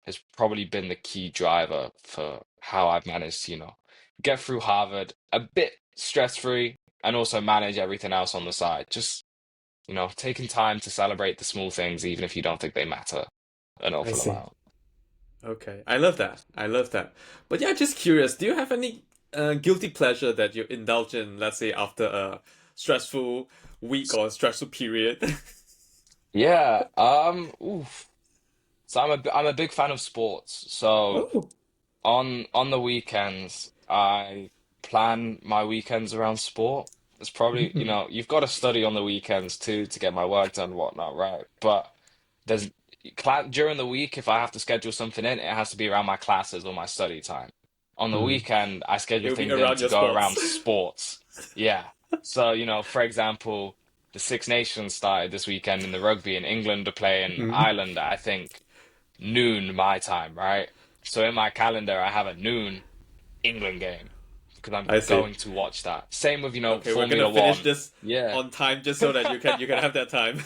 Speaker 2: has probably been the key driver for how I've managed to, get through Harvard a bit stress-free and also manage everything else on the side. Just, taking time to celebrate the small things, even if you don't think they matter an
Speaker 1: I
Speaker 2: awful
Speaker 1: see.
Speaker 2: amount.
Speaker 1: Okay. I love that. I love that. But yeah, just curious, do you have any guilty pleasure that you indulge in, let's say after a stressful week or a stressful period?
Speaker 2: Yeah, oof. So I'm a big fan of sports. So
Speaker 1: Oh.
Speaker 2: on the weekends, I plan my weekends around sport. It's probably,
Speaker 1: Mm-hmm.
Speaker 2: you've got to study on the weekends too to get my work done and whatnot, right? But there's during the week, if I have to schedule something in, it has to be around my classes or my study time. On the
Speaker 1: Mm.
Speaker 2: weekend, I schedule
Speaker 1: It'll be
Speaker 2: things in
Speaker 1: around
Speaker 2: to
Speaker 1: your
Speaker 2: go
Speaker 1: sports.
Speaker 2: around sports. Yeah. So, for example, the Six Nations started this weekend in the rugby, and England are playing
Speaker 1: Mm.
Speaker 2: Ireland at, I think, noon my time, right? So in my calendar, I have a noon England game because I'm
Speaker 1: I see.
Speaker 2: going to watch that. Same with,
Speaker 1: Okay, we're gonna
Speaker 2: Formula
Speaker 1: finish
Speaker 2: One.
Speaker 1: this
Speaker 2: Yeah.
Speaker 1: on time just so that you can have that time.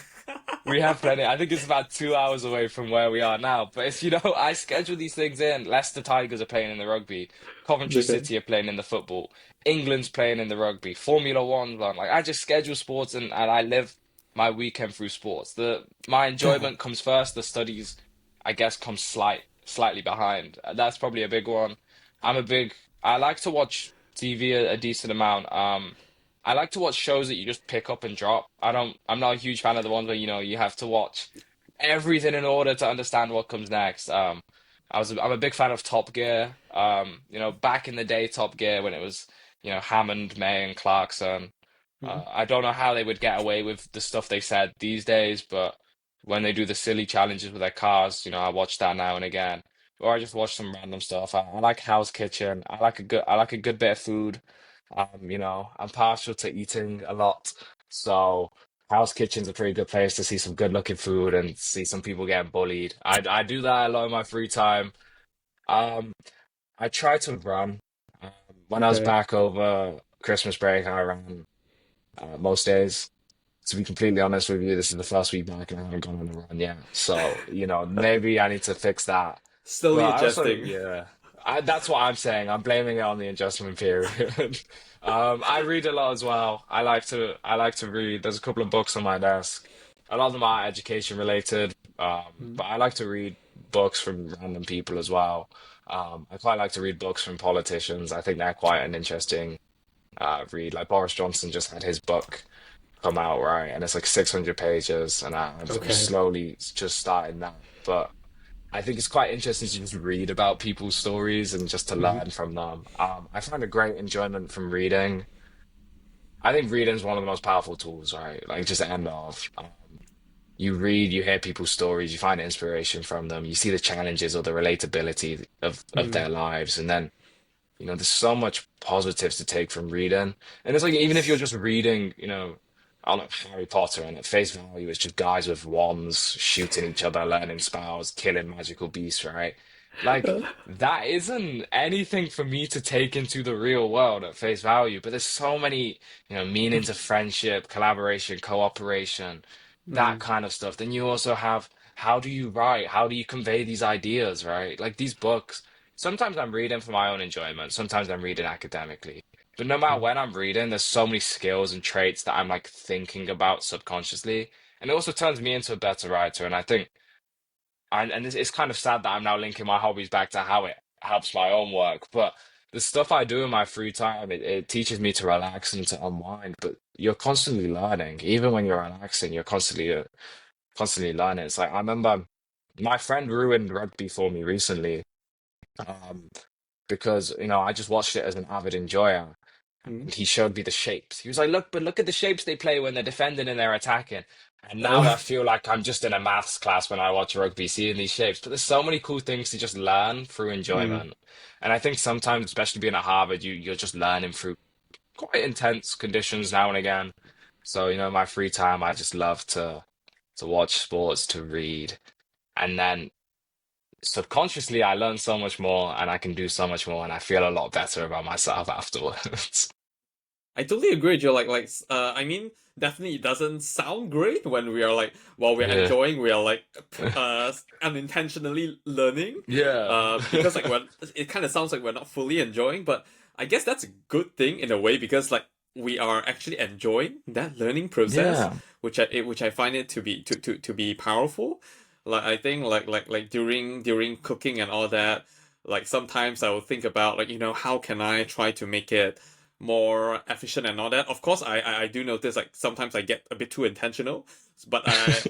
Speaker 2: We have plenty. I think it's about 2 hours away from where we are now. But it's, I schedule these things in. Leicester Tigers are playing in the rugby. Coventry
Speaker 1: Okay.
Speaker 2: City are playing in the football. England's playing in the rugby. Formula One's on. Like I just schedule sports and I live my weekend through sports. My enjoyment comes first. The studies, I guess, come slightly behind. That's probably a big one. I'm a big. I like to watch TV a decent amount. I like to watch shows that you just pick up and drop. I'm not a huge fan of the ones where, you have to watch everything in order to understand what comes next. I'm a big fan of Top Gear. Back in the day, Top Gear when it was, Hammond, May, and Clarkson.
Speaker 1: Mhm.
Speaker 2: I don't know how they would get away with the stuff they said these days, but when they do the silly challenges with their cars, I watch that now and again. Or I just watch some random stuff. I like Hell's Kitchen. I like a good bit of food. I'm partial to eating a lot, so Hell's Kitchen's a pretty good place to see some good looking food and see some people getting bullied. I do that a lot in my free time. Um, I try to run. Um, when I was
Speaker 1: Okay.
Speaker 2: back over Christmas break, I ran most days. To be completely honest with you, this is the first week back and I haven't gone on a run yet. So, maybe I need to fix that. But
Speaker 1: Slowly
Speaker 2: I also,
Speaker 1: adjusting.
Speaker 2: yeah, that's what I'm saying. I'm blaming it on the adjustment period. I read a lot as well. I like to read. There's a couple of books on my desk. A lot of them are education related.
Speaker 1: Mhm.
Speaker 2: But I like to read books from random people as well. I quite like to read books from politicians. I think they're quite an interesting read. Like Boris Johnson just had his book come out, right? And it's like 600 pages, and I'm
Speaker 1: Okay.
Speaker 2: slowly just starting that. But I think it's quite interesting to just read about people's stories and just to
Speaker 1: Mhm.
Speaker 2: learn from them. I find a great enjoyment from reading. I think reading is one of the most powerful tools, right? Like just end of. You read, you hear people's stories, you find inspiration from them, you see the challenges or the relatability of
Speaker 1: Mhm.
Speaker 2: their lives, and then there's so much positives to take from reading. And it's like, even if you're just reading, I don't know, Harry Potter, and at face value, it's just guys with wands shooting each other, learning spells, killing magical beasts, right? Like, that isn't anything for me to take into the real world at face value. But there's so many, meanings of friendship, collaboration, cooperation, that
Speaker 1: Mhm.
Speaker 2: kind of stuff. Then you also have, how do you write? How do you convey these ideas, right? Like these books. Sometimes I'm reading for my own enjoyment. Sometimes I'm reading academically. But no matter
Speaker 1: Mhm.
Speaker 2: when I'm reading, there's so many skills and traits that I'm like thinking about subconsciously. And it also turns me into a better writer. And I think, and it's kind of sad that I'm now linking my hobbies back to how it helps my own work. But the stuff I do in my free time, it teaches me to relax and to unwind. But you're constantly learning. Even when you're relaxing, you're constantly learning. It's like, I remember my friend ruined rugby for me recently. Um, because I just watched it as an avid enjoyer,
Speaker 1: Mhm.
Speaker 2: and he showed me the shapes. He was like, look at the shapes they play when they're defending and they're attacking." And now
Speaker 1: Oh.
Speaker 2: I feel like I'm just in a maths class when I watch rugby, seeing these shapes. But there's so many cool things to just learn through
Speaker 1: Mhm.
Speaker 2: enjoyment. And I think sometimes, especially being at Harvard, you're just learning through quite intense conditions now and again. So, my free time, I just love to watch sports, to read, and then subconsciously I learn so much more and I can do so much more and I feel a lot better about myself afterwards.
Speaker 1: I totally agree with you. I mean, definitely it doesn't sound great when we are like, while we're
Speaker 2: Yeah.
Speaker 1: enjoying, we are like, unintentionally learning.
Speaker 2: Yeah.
Speaker 1: Because like when it kind of sounds like we're not fully enjoying, but I guess that's a good thing in a way because like we are actually enjoying that learning process,
Speaker 2: Yeah.
Speaker 1: which I find it to be powerful. Like I think like during cooking and all that, like sometimes I will think about like how can I try to make it more efficient and all that. Of course, I do notice like sometimes I get a bit too intentional, but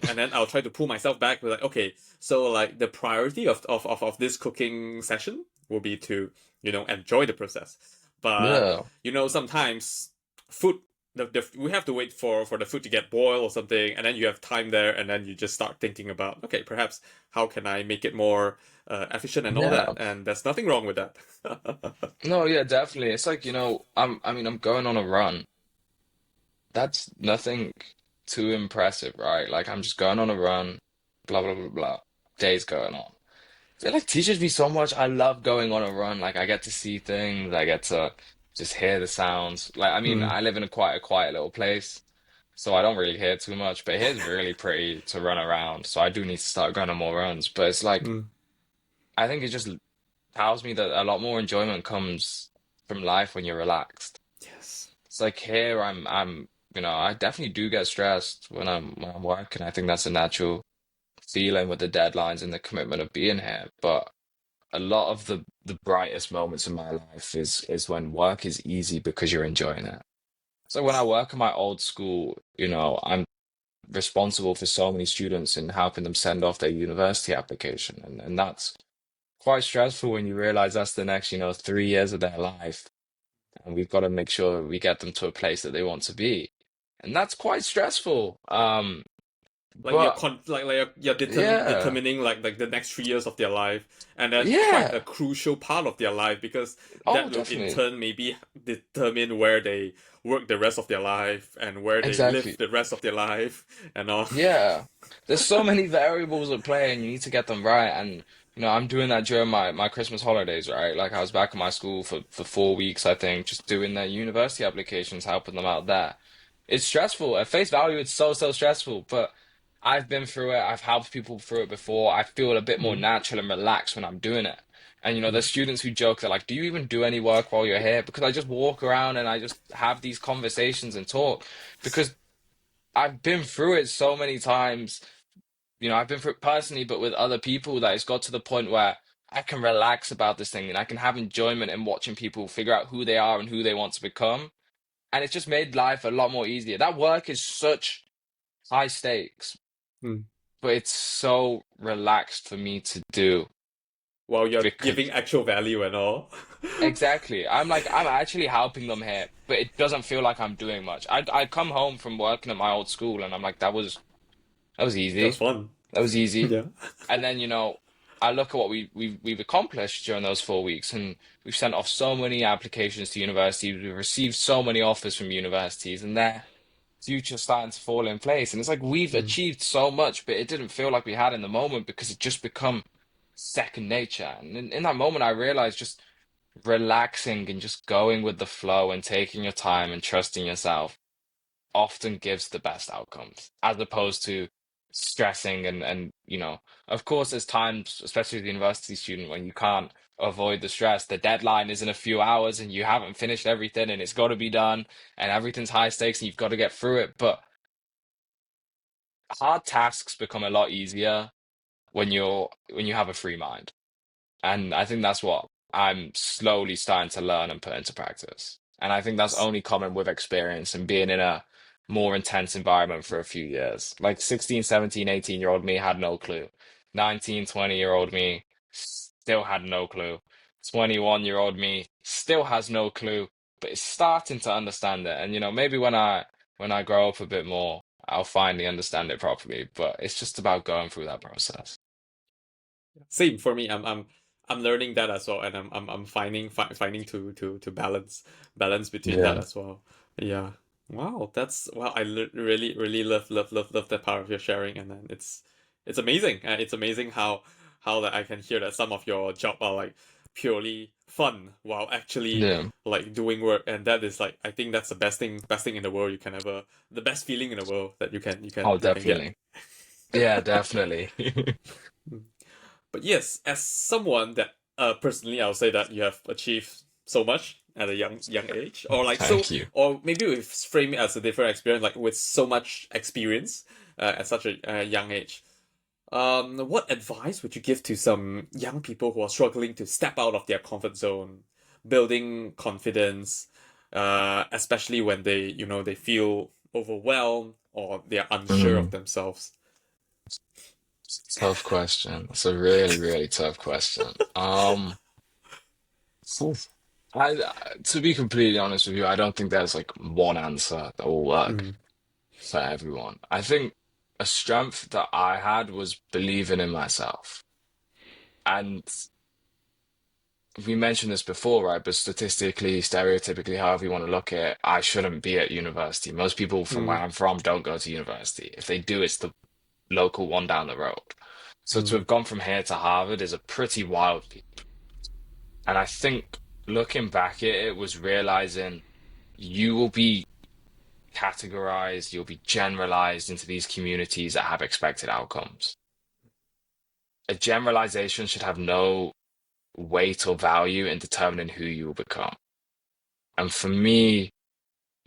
Speaker 1: and then I'll try to pull myself back. With like, okay, so like the priority of this cooking session will be to enjoy the process. But
Speaker 2: Yeah.
Speaker 1: sometimes food. We have to wait for the food to get boiled or something, and then you have time there, and then you just start thinking about, okay, perhaps how can I make it more efficient and all that,
Speaker 2: Yeah.
Speaker 1: and there's nothing wrong with that.
Speaker 2: No, yeah, definitely. It's like, I'm going on a run. That's nothing too impressive, right? Like I'm just going on a run, blah blah blah blah. Days going on. It like teaches me so much. I love going on a run. Like I get to see things. I get to just hear the sounds. Like I mean,
Speaker 1: Hmm.
Speaker 2: I live in quite a quiet little place. so I don't really hear too much. But here's really pretty to run around, so I do need to start going on more runs. But it's like
Speaker 1: Mm.
Speaker 2: I think it just tells me that a lot more enjoyment comes from life when you're relaxed.
Speaker 1: Yes.
Speaker 2: It's like here I definitely do get stressed when I'm working. I think that's a natural feeling with the deadlines and the commitment of being here. But a lot of the brightest moments in my life is when work is easy because you're enjoying it. So when I work in my old school, I'm responsible for so many students and helping them send off their university application. And that's quite stressful when you realize that's the next, 3 years of their life. And we've got to make sure we get them to a place that they want to be. And that's quite stressful.
Speaker 1: Like
Speaker 2: But
Speaker 1: you're
Speaker 2: yeah,
Speaker 1: determining like the next 3 years of their life, and then quite a
Speaker 2: yeah.
Speaker 1: crucial part of their life because
Speaker 2: Oh,
Speaker 1: that will in
Speaker 2: definitely.
Speaker 1: turn maybe determine where they work the rest of their life and where they live
Speaker 2: Exactly.
Speaker 1: the rest of their life and all.
Speaker 2: Yeah. There's so many variables at play and you need to get them right. And, I'm doing that during my Christmas holidays, right? Like I was back in my school for 4 weeks, I think, just doing their university applications, helping them out there. It's stressful. At face value, it's so, so stressful. But I've been through it. I've helped people through it before. I feel a bit more
Speaker 1: Mm,
Speaker 2: natural and relaxed when I'm doing it. And,
Speaker 1: mm,
Speaker 2: there's students who joke, they're like, do you even do any work while you're here? Because I just walk around and I just have these conversations and talk. Because I've been through it so many times. I've been through it personally, but with other people that it's got to the point where I can relax about this thing and I can have enjoyment in watching people figure out who they are and who they want to become. And it's just made life a lot more easier. That work is such high stakes,
Speaker 1: mm.
Speaker 2: but it's so relaxed for me to do
Speaker 1: While you're giving
Speaker 2: because
Speaker 1: actual value and all.
Speaker 2: exactly. I'm actually helping them here, but it doesn't feel like I'm doing much. I come home from working at my old school and I'm like, that was
Speaker 1: That was
Speaker 2: easy.
Speaker 1: fun.
Speaker 2: That was easy.
Speaker 1: Yeah.
Speaker 2: And then, I look at what we've accomplished during those 4 weeks, and we've sent off so many applications to universities. We've received so many offers from universities, and their future starting to fall in place. And it's like we've
Speaker 1: Mm,
Speaker 2: achieved so much, but it didn't feel like we had in the moment because it just become second nature. And in that moment, I realized just relaxing and just going with the flow and taking your time and trusting yourself often gives the best outcomes as opposed to stressing and of course there's times, especially as a university student, when you can't avoid the stress. The deadline is in a few hours and you haven't finished everything and it's got to be done and everything's high stakes and you've got to get through it. But hard tasks become a lot easier when you have a free mind. And I think that's what I'm slowly starting to learn and put into practice. And I think that's
Speaker 1: yes.
Speaker 2: only common with experience and being in a more intense environment for a few years. Like 16, 17, 18-year-old me had no clue. 19, 20-year-old me still had no clue. 21-year-old me still has no clue, but is starting to understand it. And maybe when I grow up a bit more, I'll finally understand it properly. But it's just about going through that process.
Speaker 1: Same for me. I'm learning that as well, and I'm finding to balance between that
Speaker 2: Yeah.
Speaker 1: as well. Yeah. Wow, that's wow. Really love that part of your sharing, and then it's amazing. It's amazing how that I can hear that some of your job are like purely fun while actually
Speaker 2: Yeah.
Speaker 1: like doing work, and that is like I think that's the best thing in the world you can ever the best feeling in the world that
Speaker 2: Oh,
Speaker 1: you can get.
Speaker 2: definitely. Yeah, definitely.
Speaker 1: But yes, as someone that personally, I'll say that you have achieved so much at a young age, or like so,
Speaker 2: Thank you.
Speaker 1: or maybe we frame it as a different experience, like with so much experience at such a young age. What advice would you give to some young people who are struggling to step out of their comfort zone, building confidence, especially when they feel overwhelmed or they are unsure of
Speaker 2: Mm,
Speaker 1: themselves?
Speaker 2: tough question. It's a really, really tough question. Oof. To be completely honest with you, I don't think there's like one answer that will work
Speaker 1: Mm,
Speaker 2: for everyone. I think a strength that I had was believing in myself. And we mentioned this before, right? But statistically, stereotypically, however you want to look at it, I shouldn't be at university. Most people from where
Speaker 1: mm,
Speaker 2: I'm from don't go to university. If they do, it's the local one down the road. So to
Speaker 1: mm,
Speaker 2: have gone from here to Harvard is a pretty wild feat. And I think looking back at it was realizing you will be categorized, you'll be generalized into these communities that have expected outcomes. A generalization should have no weight or value in determining who you will become. And for me,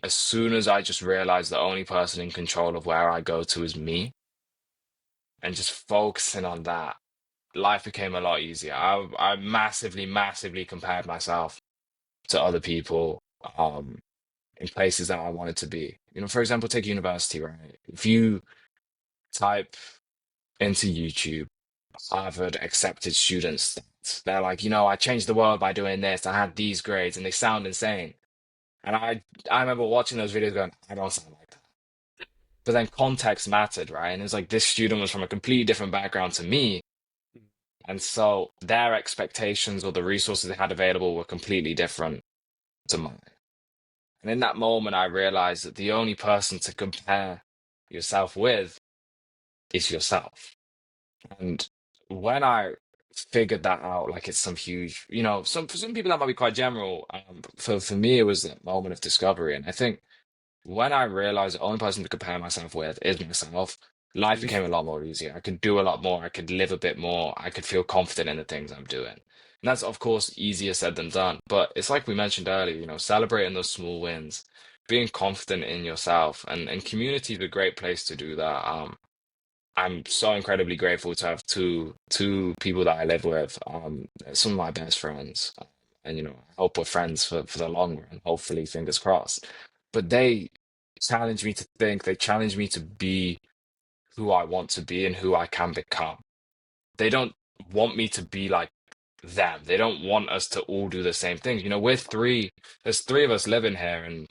Speaker 2: as soon as I just realized the only person in control of where I go to is me, and just focusing on that, life became a lot easier. I massively, massively compared myself to other people in places that I wanted to be. You know, for example, take university, right? If you type into YouTube, Harvard accepted students, they're like, I changed the world by doing this. I had these grades, and they sound insane. And I remember watching those videos going, I don't sound like that. But then context mattered, right? And it's like this student was from a completely different background to me. And so their expectations or the resources they had available were completely different to mine. And in that moment, I realized that the only person to compare yourself with is yourself. And when I figured that out, like it's some huge, for some people that might be quite general. For me, it was that moment of discovery. And I think when I realized the only person to compare myself with is myself, life became a lot more easier. I could do a lot more. I could live a bit more. I could feel confident in the things I'm doing. And that's, of course, easier said than done. But it's like we mentioned earlier, celebrating those small wins, being confident in yourself, and community is a great place to do that. I'm so incredibly grateful to have two people that I live with, some of my best friends, and I hope we're friends for the long run. Hopefully, fingers crossed. But they challenge me to think. They challenge me to be who I want to be and who I can become. They don't want me to be like them. They don't want us to all do the same things. We're three. There's three of us living here, and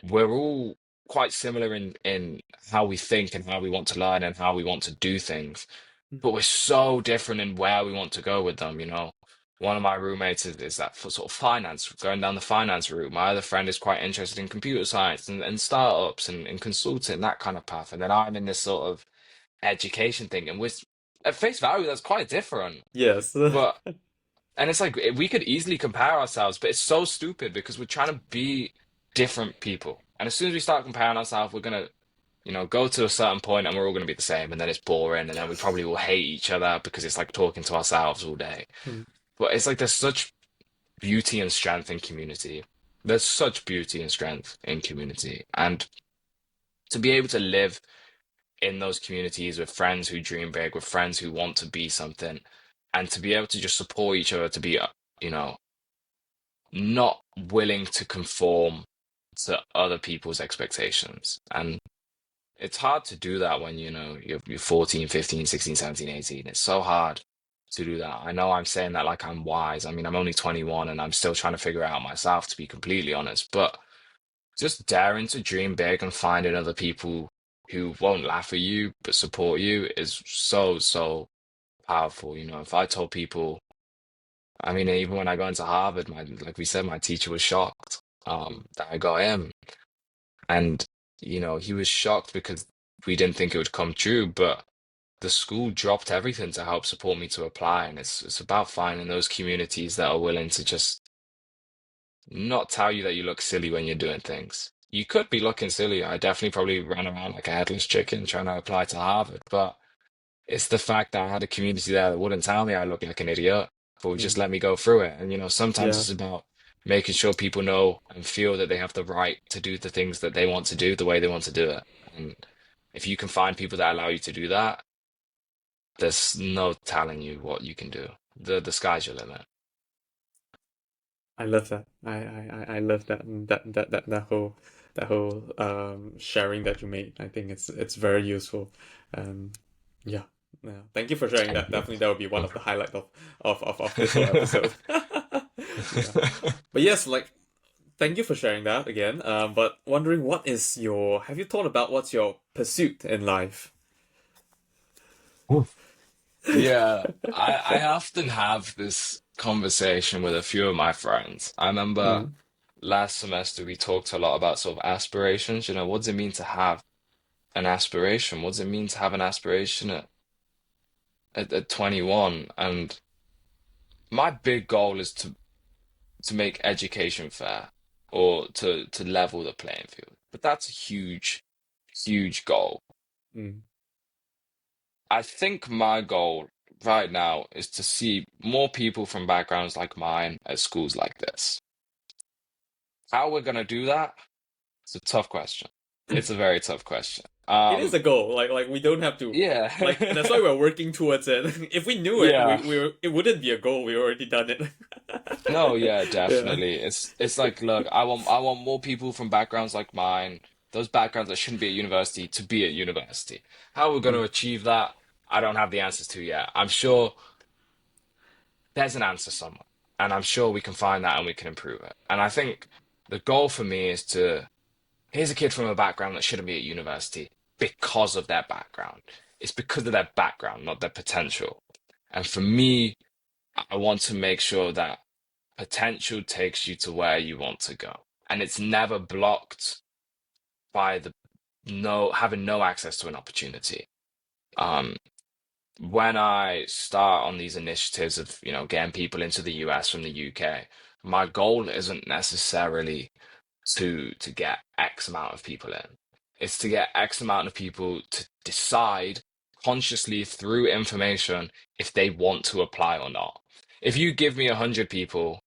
Speaker 2: we're all quite similar in how we think and how we want to learn and how we want to do things. But we're so different in where we want to go with them. One of my roommates is that for sort of finance, going down the finance route. My other friend is quite interested in computer science and startups and consulting, that kind of path. And then I'm in this sort of education thing. And with at face value, that's quite different.
Speaker 1: Yes.
Speaker 2: But and it's like we could easily compare ourselves, but it's so stupid because we're trying to be different people. And as soon as we start comparing ourselves, we're gonna, go to a certain point and we're all gonna be the same, and then it's boring, and then we probably will hate each other because it's like talking to ourselves all day.
Speaker 1: Mm.
Speaker 2: But it's like there's such beauty and strength in community. There's such beauty and strength in community. And to be able to live in those communities with friends who dream big, with friends who want to be something, and to be able to just support each other to be, you know, not willing to conform to other people's expectations. And it's hard to do that when, you're 14, 15, 16, 17, 18. It's so hard to do that. I know I'm saying that like I'm wise. I mean, I'm only 21 and I'm still trying to figure it out myself, to be completely honest. But just daring to dream big and finding other people who won't laugh at you but support you is so, so powerful. If I told people, I mean, even when I got into Harvard, like we said, my teacher was shocked that I got in. And, he was shocked because we didn't think it would come true, but the school dropped everything to help support me to apply. And it's about finding those communities that are willing to just not tell you that you look silly when you're doing things. You could be looking silly. I definitely probably ran around like a headless chicken trying to apply to Harvard, but it's the fact that I had a community there that wouldn't tell me I look like an idiot, but would just
Speaker 1: Mm.
Speaker 2: let me go through it. And sometimes
Speaker 1: Yeah.
Speaker 2: it's about making sure people know and feel that they have the right to do the things that they want to do the way they want to do it. And if you can find people that allow you to do that, there's no telling you what you can do. The sky's your limit.
Speaker 1: I love that. I love that whole sharing that you made. I think it's very useful. Um yeah. Yeah. Thank you for sharing
Speaker 2: Thank
Speaker 1: that.
Speaker 2: you.
Speaker 1: Definitely that would be one of the highlights of this whole episode. Yeah. But yes, like thank you for sharing that again. But wondering have you thought about what's your pursuit in life?
Speaker 2: Yeah, I often have this conversation with a few of my friends. I remember
Speaker 1: Mm.
Speaker 2: last semester we talked a lot about sort of aspirations. What does it mean to have an aspiration? What does it mean to have an aspiration at 21? And my big goal is to make education fair or to level the playing field. but that's a huge, huge goal.
Speaker 1: Mm.
Speaker 2: I think my goal right now is to see more people from backgrounds like mine at schools like this. How we're gonna do that? It's a tough question. It's a very tough question.
Speaker 1: It is a goal. Like we don't have to.
Speaker 2: Yeah.
Speaker 1: Like that's why we're working towards it. If we knew it,
Speaker 2: Yeah.
Speaker 1: it wouldn't be a goal. We already done it.
Speaker 2: No, yeah,
Speaker 1: Yeah.
Speaker 2: definitely. It's like, look, I want more people from backgrounds like mine, those backgrounds that shouldn't be at university to be at university. How we're going to
Speaker 1: Mm.
Speaker 2: achieve that, I don't have the answers to yet. I'm sure there's an answer somewhere, and I'm sure we can find that and we can improve it. And I think the goal for me is to, here's a kid from a background that shouldn't be at university because of their background. It's because of their background, not their potential. And for me, I want to make sure that potential takes you to where you want to go. And it's never blocked by the no having no access to an opportunity. Um, when I start on these initiatives of, getting people into the US from the UK, my goal isn't necessarily to get X amount of people in. It's to get X amount of people to decide consciously through information if they want to apply or not. If you give me 100 people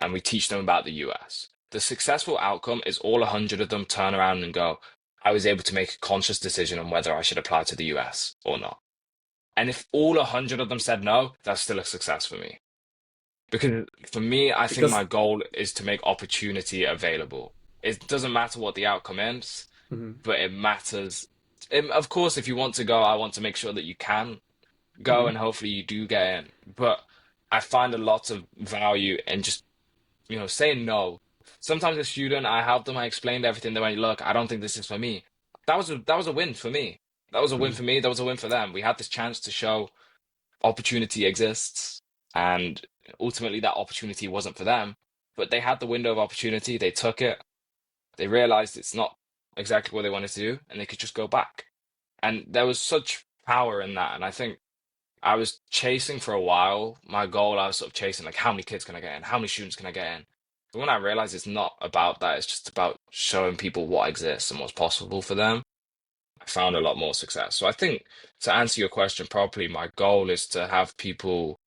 Speaker 2: and we teach them about the US. The successful outcome is all 100 of them turn around and go, I was able to make a conscious decision on whether I should apply to the US or not. And if all 100 of them said no, that's still a success for me. Because for me, I think
Speaker 1: Because
Speaker 2: my goal is to make opportunity available. It doesn't matter what the outcome is,
Speaker 1: mhm,
Speaker 2: but it matters. Of course, if you want to go, I want to make sure that you can go
Speaker 1: mhm,
Speaker 2: and hopefully you do get in. But I find a lot of value in just saying no. Sometimes a student, I helped them, I explained everything. They went, look, I don't think this is for me. That was a win for me. That was a win
Speaker 1: mhm,
Speaker 2: for me. That was a win for them. We had this chance to show opportunity exists, and ultimately that opportunity wasn't for them, but they had the window of opportunity. They took it. They realized it's not exactly what they wanted to do, and they could just go back. And there was such power in that. And I think I was chasing for a while. My goal, I was sort of chasing like how many kids can I get in? How many students can I get in? But when I realized it's not about that, it's just about showing people what exists and what's possible for them, I found a lot more success. So I think to answer your question properly, my goal is to have people,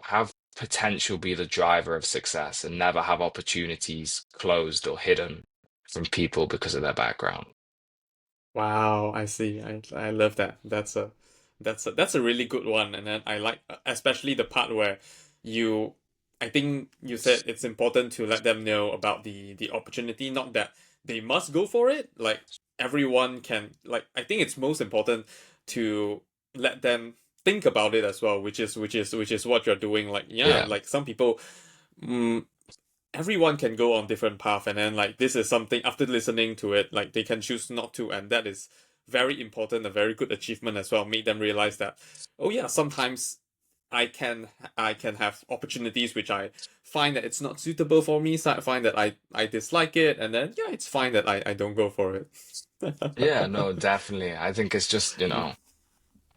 Speaker 2: have potential be the driver of success and never have opportunities closed or hidden from people because of their background.
Speaker 1: wow, I see. I love that. That's a really good one. And then I like especially the part where you I think you said it's important to let them know about the opportunity, not that they must go for it. Like everyone can like I think it's most important to let them think about it as well, which is what you're doing. Like yeah,
Speaker 2: Yeah.
Speaker 1: like some people mm, everyone can go on different path, and then like this is something after listening to it like they can choose not to, and that is very important, a very good achievement as well. Make them realize that oh yeah, sometimes i can I can have opportunities which I find that it's not suitable for me, so I find that I dislike it, and then yeah, it's fine that I don't go for it.
Speaker 2: Yeah, no, definitely. I think it's just,
Speaker 1: Mm,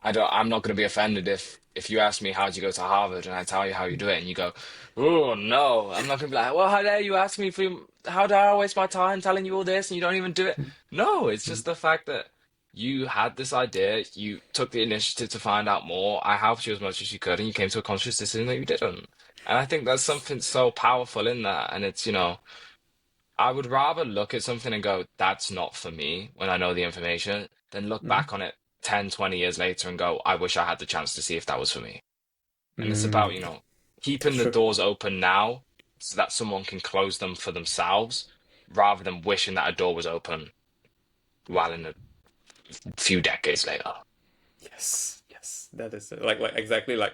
Speaker 2: I'm not going to be offended if you ask me how'd you go to Harvard and I tell you how you do it and you go, oh no, I'm not going to be like, well, how dare you ask me for how dare I waste my time telling you all this and you don't even do it? No, it's
Speaker 1: mm,
Speaker 2: just the fact that you had this idea, you took the initiative to find out more. I helped you as much as you could and you came to a conscious decision that you didn't. And I think there's something so powerful in that. And it's, I would rather look at something and go, that's not for me when I know the information, than look
Speaker 1: mm,
Speaker 2: back on it 10, 20 years later and go, I wish I had the chance to see if that was for me. And it's about,
Speaker 1: mm. That's
Speaker 2: keeping the
Speaker 1: true.
Speaker 2: doors open now so that someone can close them for themselves rather than wishing that a door was open while in a few decades later.
Speaker 1: Yes, yes, that is it. Like exactly like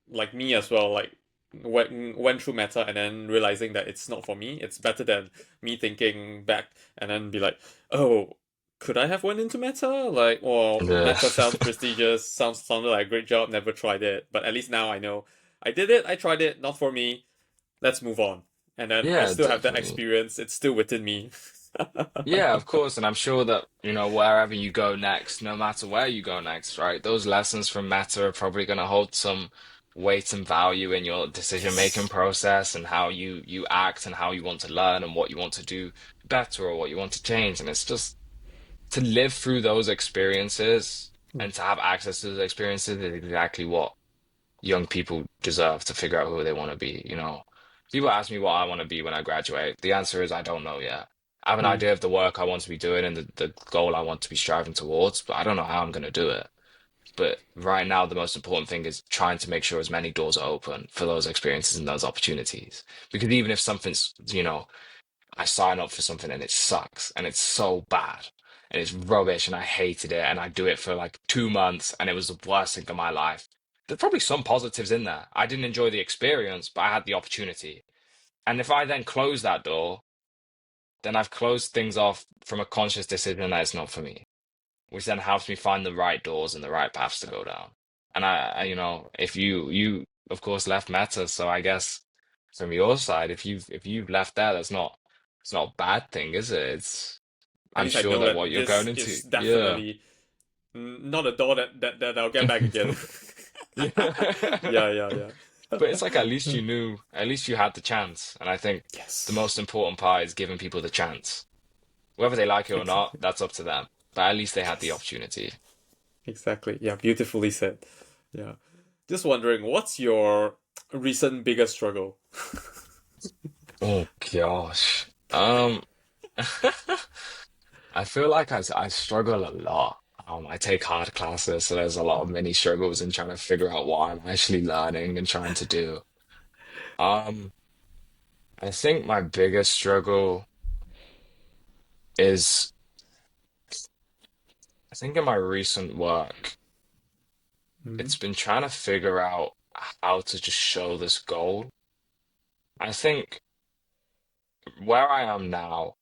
Speaker 1: like me as well. Like went through meta and then realizing that it's not for me. It's better than me thinking back and then be like, oh, could I have went into meta? Like, or
Speaker 2: Yeah.
Speaker 1: meta sounds prestigious, sounded like a great job. Never tried it, but at least now I know I did it. I tried it. Not for me. Let's move on. And then I
Speaker 2: Yeah,
Speaker 1: still have that
Speaker 2: definitely.
Speaker 1: experience. It's still within me.
Speaker 2: Yeah, of course. And I'm sure that, wherever you go next, no matter where you go next, right? Those lessons from Meta are probably going to hold some weight and value in your decision making
Speaker 1: Yes.
Speaker 2: process and how you act and how you want to learn and what you want to do better or what you want to change. And it's just to live through those experiences
Speaker 1: Mm,
Speaker 2: and to have access to those experiences is exactly what young people deserve to figure out who they want to be. People ask me what I want to be when I graduate. The answer is I don't know yet. I have an
Speaker 1: mm,
Speaker 2: idea of the work I want to be doing and the goal I want to be striving towards, but I don't know how I'm going to do it. But right now, the most important thing is trying to make sure as many doors are open for those experiences and those opportunities. Because even if something's, I sign up for something and it sucks and it's so bad and it's rubbish and I hated it and I do it for like 2 months and it was the worst thing of my life. There's probably some positives in there. I didn't enjoy the experience, but I had the opportunity. And if I then close that door, then I've closed things off from a conscious decision that it's not for me, which then helps me find the right doors and the right paths to go down. And if you of course left Meta, so I guess from your side, if you've left there, it's not a bad thing, is it?
Speaker 1: at
Speaker 2: I'm
Speaker 1: least I
Speaker 2: sure
Speaker 1: know
Speaker 2: that
Speaker 1: that
Speaker 2: what you're going
Speaker 1: this is
Speaker 2: into, yeah.
Speaker 1: definitely not a door that I'll get back again.
Speaker 2: Yeah.
Speaker 1: Yeah, yeah,
Speaker 2: But it's like at least
Speaker 1: yeah.
Speaker 2: you knew, at least you had the chance. And I think the
Speaker 1: Yes.
Speaker 2: most important part is giving people the chance. Whether they like it or not,
Speaker 1: Exactly.
Speaker 2: that's up to them. But at least they had the
Speaker 1: Yes.
Speaker 2: opportunity.
Speaker 1: Exactly. Yeah, beautifully said. Yeah. Just wondering, what's your recent biggest struggle?
Speaker 2: Oh gosh. I feel like I struggle a lot. I take hard classes, so there's a lot of mini struggles in trying to figure out what I'm actually learning and trying to do. Um, I think my biggest struggle is, I think in my recent work,
Speaker 1: Mm,
Speaker 2: it's been trying to figure out how to just show this goal. I think where I am now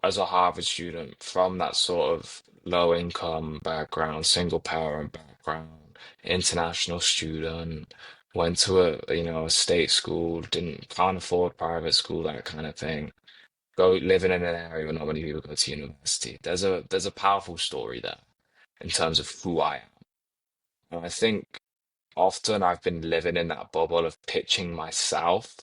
Speaker 2: as a Harvard student from that sort of low income background, single parent background, international student, went to a state school, can't afford private school, that kind of thing. Go living in an area where not many people go to university. There's a powerful story there in terms of who I am. And I think often I've been living in that bubble of pitching myself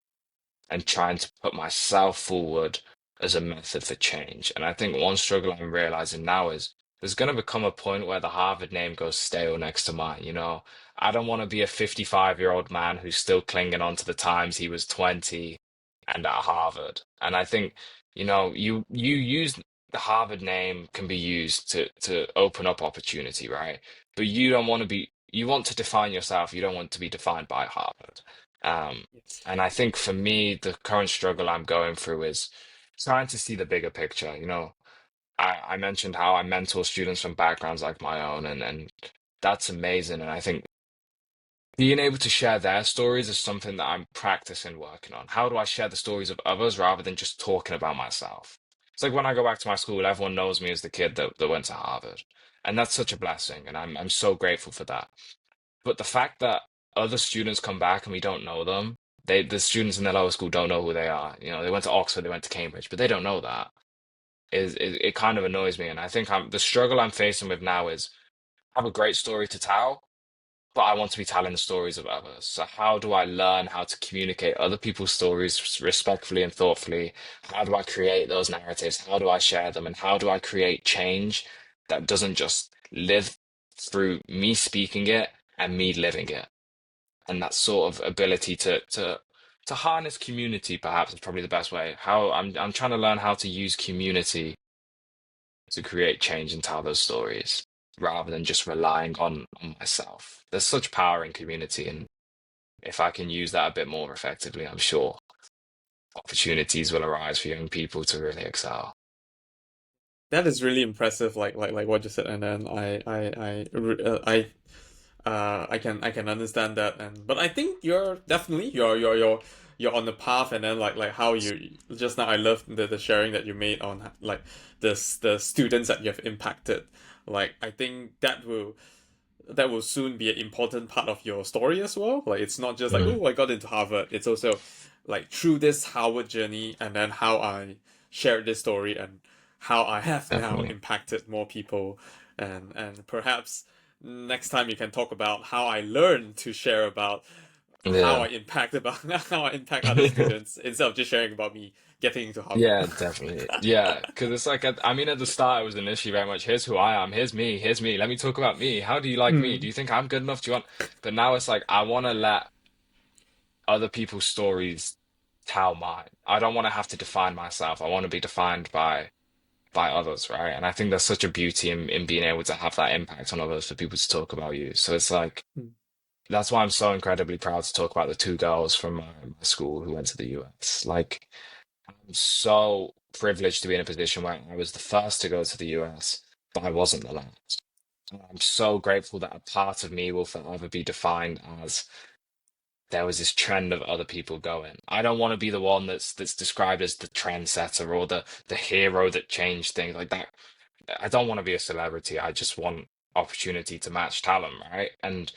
Speaker 2: and trying to put myself forward as a method for change. And I think one struggle I'm realizing now is there's going to become a point where the Harvard name goes stale next to mine. I don't want to be a 55-year-old man who's still clinging on to the times he was 20 and at Harvard. And I think, you use the Harvard name can be used to open up opportunity, right? But you want to define yourself. You don't want to be defined by Harvard. Um,
Speaker 1: yes.
Speaker 2: and I think for me, the current struggle I'm going through is trying to see the bigger picture. I mentioned how I mentor students from backgrounds like my own, and that's amazing. And I think being able to share their stories is something that I'm practicing working on. How do I share the stories of others rather than just talking about myself? It's like when I go back to my school, everyone knows me as the kid that went to Harvard. And that's such a blessing, and I'm so grateful for that. But the fact that other students come back and we don't know them, the students in the lower school don't know who they are. They went to Oxford, they went to Cambridge, but they don't know that. It kind of annoys me, and I think the struggle I'm facing with now is I have a great story to tell, but I want to be telling the stories of others. So how do I learn how to communicate other people's stories respectfully and thoughtfully? How do I create those narratives? How do I share them? And how do I create change that doesn't just live through me speaking it and me living it? And that sort of ability to harness community, perhaps is probably the best way. How I'm trying to learn how to use community to create change and tell those stories rather than just relying on myself. There's such power in community, and if I can use that a bit more effectively, I'm sure opportunities will arise for young people to really excel.
Speaker 1: That is really impressive, like what you said, and then I can understand that, and but I think you're definitely you're on the path, and then like how you just now I love the sharing that you made on like the students that you have impacted. Like I think that will soon be an important part of your story as well. Like it's not just like,
Speaker 2: Mm,
Speaker 1: oh, I got into Harvard. It's also like through this Harvard journey and then how I shared this story and how I have now
Speaker 2: definitely.
Speaker 1: impacted more people, and perhaps next time you can talk about how I learned to share about how
Speaker 2: Yeah.
Speaker 1: I impact about how I impact other students instead of just sharing about me getting into Harvard.
Speaker 2: Yeah, definitely. Yeah, because it's like I mean, at the start, it was initially very much, here's who I am, here's me, here's me. Let me talk about me. How do you like me? Do
Speaker 1: Mm,
Speaker 2: you think I'm good enough? Do you want? But now it's like I want to let other people's stories tell mine. I don't want to have to define myself. I want to be defined by others, right? And I think there's such a beauty in being able to have that impact on others for people to talk about you. So it's like
Speaker 1: mm,
Speaker 2: that's why I'm so incredibly proud to talk about the two girls from my school who went to the US. Like, I'm so privileged to be in a position where I was the first to go to the US, but I wasn't the last. And I'm so grateful that a part of me will forever be defined as there was this trend of other people going. I don't want to be the one that's described as the trendsetter or the hero that changed things like that. I don't want to be a celebrity. I just want opportunity to match talent, right? And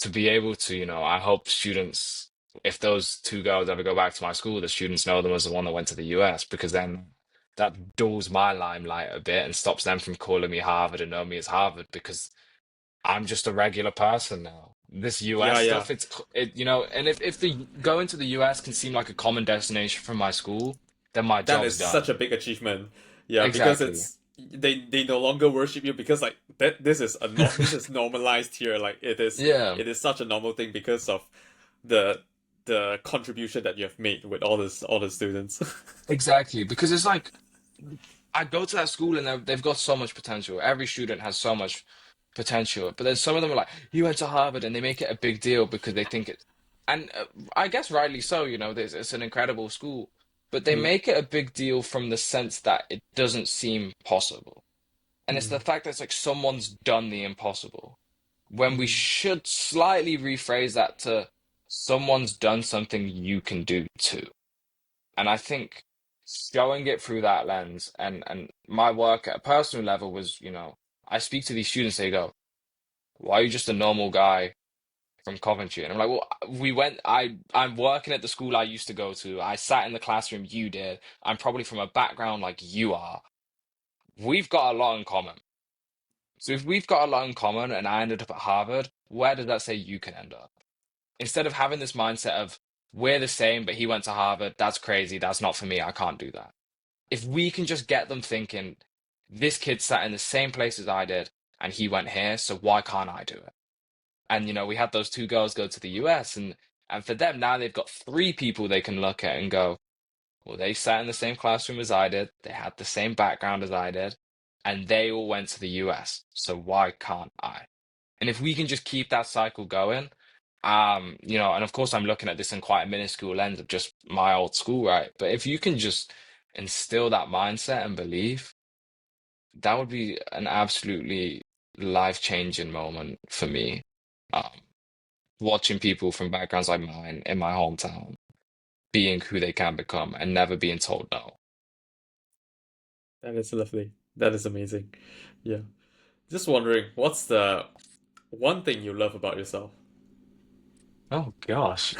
Speaker 2: to be able to, I hope students, if those two girls ever go back to my school, the students know them as the one that went to the US, because then that dulls my limelight a bit and stops them from calling me Harvard and know me as Harvard, because I'm just a regular person now. This US
Speaker 1: yeah, yeah.
Speaker 2: stuff, and if the going to the US can seem like a common destination from my school, then my
Speaker 1: That
Speaker 2: job's
Speaker 1: is such
Speaker 2: done.
Speaker 1: a big achievement. Yeah, because
Speaker 2: Exactly.
Speaker 1: it's they no longer worship you because like that this is a not this is normalized here. Like
Speaker 2: Yeah,
Speaker 1: it is such a normal thing because of the the contribution that you have made with all the students.
Speaker 2: exactly. Because it's like I go to that school and they've got so much potential. Every student has so much potential. But then some of them are like, you went to Harvard, and they make it a big deal because they think it, and I guess rightly so, it's an incredible school, but they
Speaker 1: Mm,
Speaker 2: make it a big deal from the sense that it doesn't seem possible. And it's the
Speaker 1: mm,
Speaker 2: fact that it's like someone's done the impossible. When we
Speaker 1: mm,
Speaker 2: should slightly rephrase that to someone's done something you can do too. And I think showing it through that lens and my work at a personal level was, I speak to these students, they go, why are you just a normal guy from Coventry? And I'm like, well, I'm working at the school I used to go to. I sat in the classroom you did. I'm probably from a background like you are. We've got a lot in common. So if we've got a lot in common and I ended up at Harvard, where does that say you can end up? Instead of having this mindset of we're the same, but he went to Harvard, that's crazy, that's not for me, I can't do that. If we can just get them thinking, this kid sat in the same place as I did and he went here, so why can't I do it? And we had those two girls go to the US, and for them now they've got three people they can look at and go, well, they sat in the same classroom as I did, they had the same background as I did, and they all went to the US, so why can't I? And if we can just keep that cycle going, and of course I'm looking at this in quite a minuscule lens of just my old school, right? But if you can just instill that mindset and belief, that would be an absolutely life-changing moment for me. Um, Watching people from backgrounds like mine in my hometown being who they can become and never being told no.
Speaker 1: that is lovely. That is amazing. Yeah. Just wondering, what's the one thing you love about yourself?
Speaker 2: Oh gosh.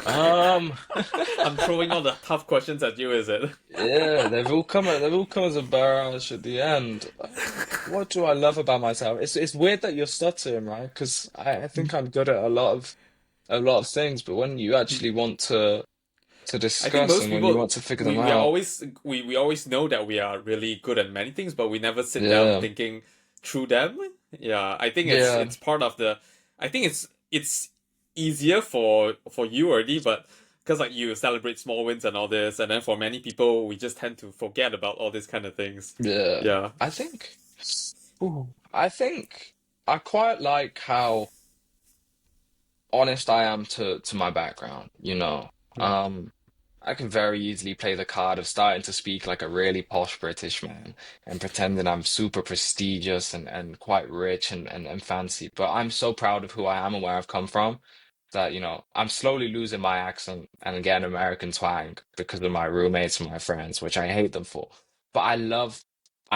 Speaker 1: I'm throwing all the tough questions at you, is it?
Speaker 2: Yeah, they've all come as a barrage at the end. What do I love about myself? It's weird that you're stuttering, right? Because I think I'm good at a lot of things, but when you actually want to
Speaker 1: I think
Speaker 2: discuss
Speaker 1: most
Speaker 2: and when you
Speaker 1: people
Speaker 2: want to figure them out,
Speaker 1: we always know that we are really good at many things, but we never sit down
Speaker 2: yeah,
Speaker 1: thinking through them. Yeah, I think
Speaker 2: yeah,
Speaker 1: it's part of the. I think it's easier for you already, but because like you celebrate small wins and all this, and then for many people we just tend to forget about all these kind of things.
Speaker 2: yeah.
Speaker 1: Yeah.
Speaker 2: I think, I think I quite like how honest I am to my background,
Speaker 1: Mm.
Speaker 2: Um, I can very easily play the card of starting to speak like a really posh British man and pretending I'm super prestigious and quite rich and fancy. But I'm so proud of who I am and where I've come from that, I'm slowly losing my accent and getting American twang because of my roommates and my friends, which I hate them for. But I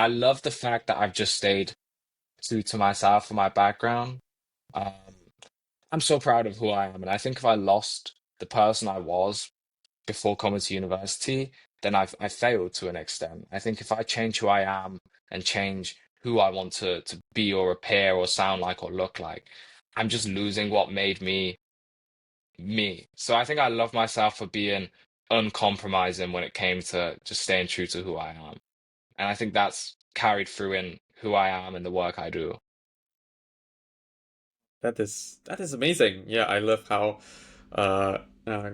Speaker 2: love the fact that I've just stayed true to myself and my background. Um, I'm so proud of who I am, and I think if I lost the person I was before coming to university, then I failed to an extent. I think if I change who I am and change who I want to be or appear or sound like or look like, I'm just losing what made me me. So I think I love myself for being uncompromising when it came to just staying true to who I am. And I think that's carried through in who I am and the work I do.
Speaker 1: That is amazing. Yeah, I love how uh, uh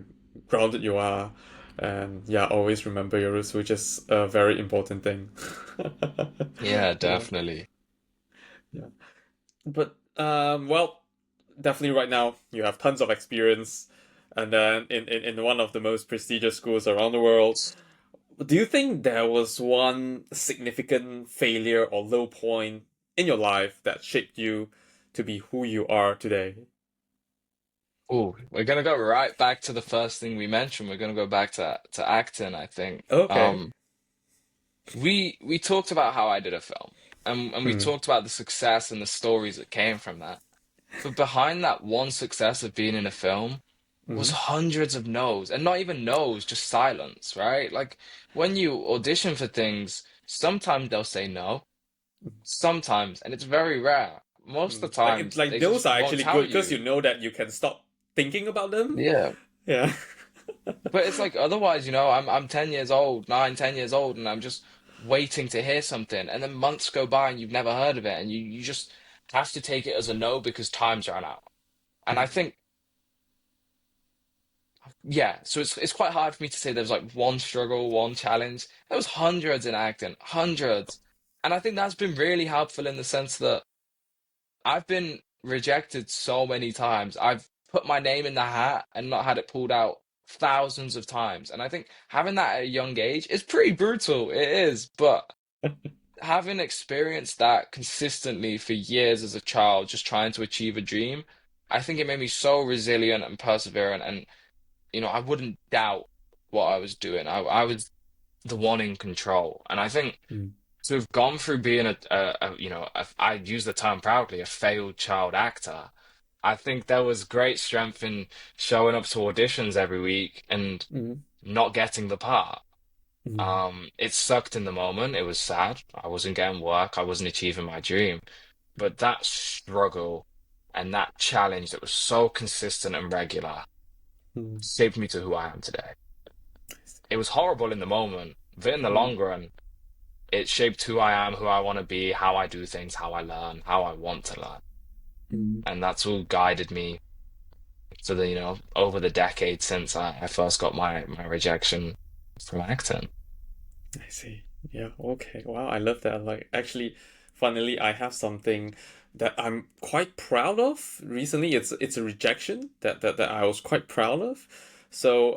Speaker 1: grounded you are, and yeah, always remember your roots, which is a very important thing.
Speaker 2: Yeah,
Speaker 1: Yeah,
Speaker 2: definitely.
Speaker 1: yeah. But well, definitely right now you have tons of experience, and then in one of the most prestigious schools around the world. Do you think there was one significant failure or low point in your life that shaped you to be who you are today?
Speaker 2: Oh, we're gonna go right back to the first thing we mentioned. We're gonna go back to acting, I think.
Speaker 1: Okay.
Speaker 2: We talked about how I did a film, and we
Speaker 1: Mm,
Speaker 2: talked about the success and the stories that came from that. But behind that one success of being in a film was
Speaker 1: mm,
Speaker 2: hundreds of no's, and not even no's, just silence, right? Like when you audition for things, sometimes they'll say no, sometimes, and it's very rare. Most of
Speaker 1: mm.
Speaker 2: the
Speaker 1: Like
Speaker 2: times,
Speaker 1: like
Speaker 2: they
Speaker 1: those
Speaker 2: just
Speaker 1: are
Speaker 2: won't
Speaker 1: actually good
Speaker 2: tell
Speaker 1: because
Speaker 2: you.
Speaker 1: you know that you can stop thinking about them.
Speaker 2: Yeah.
Speaker 1: Yeah.
Speaker 2: But it's like otherwise, I'm 10 years old, 9, 10 years old, and I'm just waiting to hear something, and then months go by and you've never heard of it, and you just have to take it as a no because time's run out. And I
Speaker 1: Mm,
Speaker 2: think, yeah, so it's quite hard for me to say there's like one struggle, one challenge. There was hundreds in acting, hundreds. And I think that's been really helpful in the sense that I've been rejected so many times. I've put my name in the hat and not had it pulled out thousands of times. And I think having that at a young age is pretty brutal. It is. But having experienced that consistently for years as a child, just trying to achieve a dream, I think it made me so resilient and perseverant. And, I wouldn't doubt what I was doing. I was the one in control. And I think
Speaker 1: mm,
Speaker 2: to have gone through being I use the term proudly, a failed child actor. I think there was great strength in showing up to auditions every week and
Speaker 1: mm,
Speaker 2: not getting the part.
Speaker 1: mm,
Speaker 2: It sucked in the moment. It was sad. I wasn't getting work. I wasn't achieving my dream. But that struggle and that challenge that was so consistent and regular
Speaker 1: mm,
Speaker 2: shaped me to who I am today. It was horrible in the moment, but in the
Speaker 1: mm,
Speaker 2: long run, it shaped who I am, who I want to be, how I do things, how I learn, how I want to learn.
Speaker 1: mm.
Speaker 2: And that's all guided me to over the decades since I first got my rejection from acting.
Speaker 1: I see. Yeah, okay. Wow, I love that. Like, actually, funnily, I have something that I'm quite proud of. Recently, it's a rejection that I was quite proud of. So,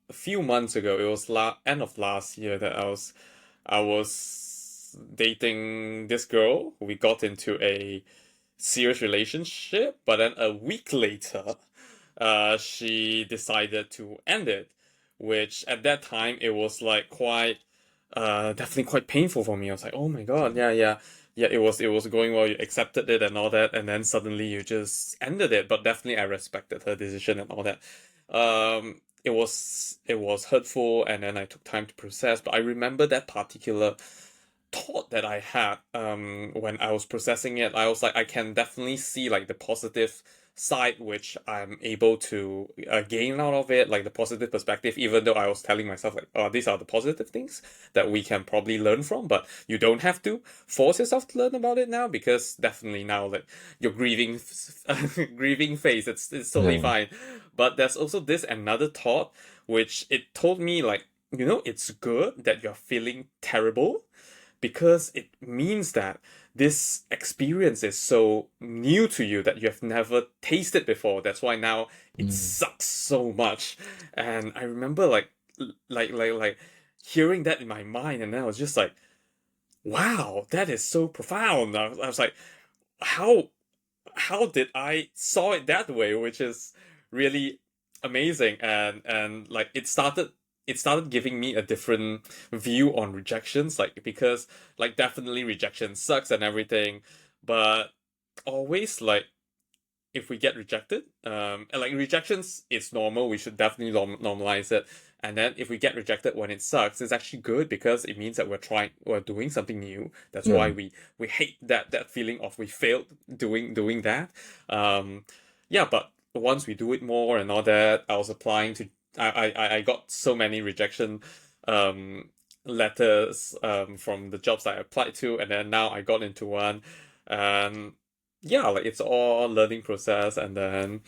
Speaker 1: a few months ago, it was end of last year that I was dating this girl. We got into a serious relationship, but then a week later, she decided to end it, which at that time it was like quite, definitely quite painful for me. I was like, oh my God, yeah, yeah, yeah. It was going well. You accepted it and all that, and then suddenly you just ended it. But definitely, I respected her decision and all that. It was hurtful, and then I took time to process. But I remember that particular thought that I had when I was processing it. I was like, I can definitely see like the positive side which I'm able to gain out of it, like the positive perspective, even though I was telling myself like, oh, these are the positive things that we can probably learn from, but you don't have to force yourself to learn about it now because definitely now like your grieving grieving phase, it's totally
Speaker 2: Yeah.
Speaker 1: fine. But there's also this another thought which it told me like, it's good that you're feeling terrible because it means that this experience is so new to you that you have never tasted before. That's why now it
Speaker 2: Mm.
Speaker 1: sucks so much. And I remember like hearing that in my mind, and then I was just like, wow, that is so profound. I was like, how how did I saw it that way, which is really amazing. And like it started giving me a different view on rejections, like because like definitely rejection sucks and everything, but always like if we get rejected, and like rejections it's normal, we should definitely normalize it. And then if we get rejected when it sucks, it's actually good because it means that we're doing something new. That's
Speaker 2: Yeah.
Speaker 1: why we hate that feeling of we failed doing that. um yeah, but once we do it more and all that, I was applying to I got so many rejection um letters from the jobs I applied to, and then now I got into one. And yeah, like it's all learning process. And then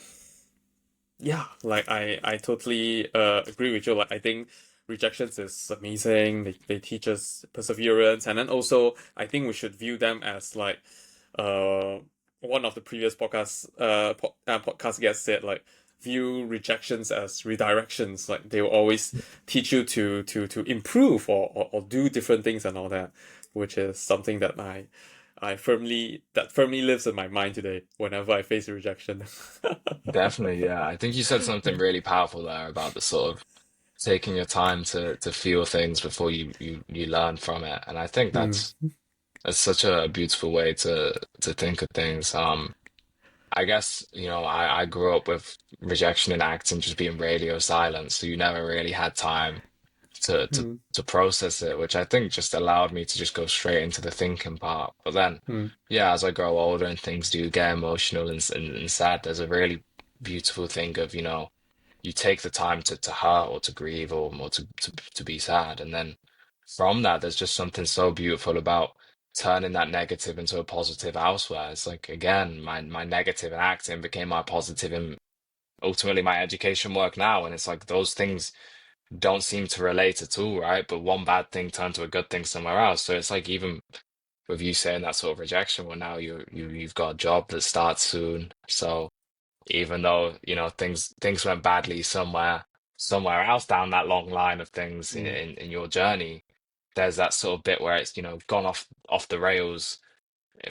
Speaker 1: yeah, like I totally agree with you. Like I think rejections is amazing. They teach us perseverance, and then also I think we should view them as like uh one of the previous podcast guests said, like view rejections as redirections. Like they will always teach you to improve or do different things and all that, which is something that I firmly lives in my mind today whenever I face rejection.
Speaker 2: Definitely, yeah. I think you said something really powerful there about the sort of taking your time to feel things before you learn from it. And I think
Speaker 1: Mm,
Speaker 2: that's such a beautiful way to think of things. I guess, I grew up with rejection and acting just being radio silence, so you never really had time to to
Speaker 1: mm,
Speaker 2: to process it, which I think just allowed me to just go straight into the thinking part. But then,
Speaker 1: mm,
Speaker 2: yeah, as I grow older and things do get emotional and sad, there's a really beautiful thing of, you take the time to hurt or to grieve or to be sad. And then from that, there's just something so beautiful about turning that negative into a positive elsewhere. It's like, again, my negative in acting became my positive in ultimately my education work now. And it's like those things don't seem to relate at all, right? But one bad thing turned to a good thing somewhere else. So it's like even with you saying that sort of rejection, well, now you've got a job that starts soon. So even though, things went badly somewhere else down that long line of things in,
Speaker 1: mm.
Speaker 2: in your journey, there's that sort of bit where it's, gone off the rails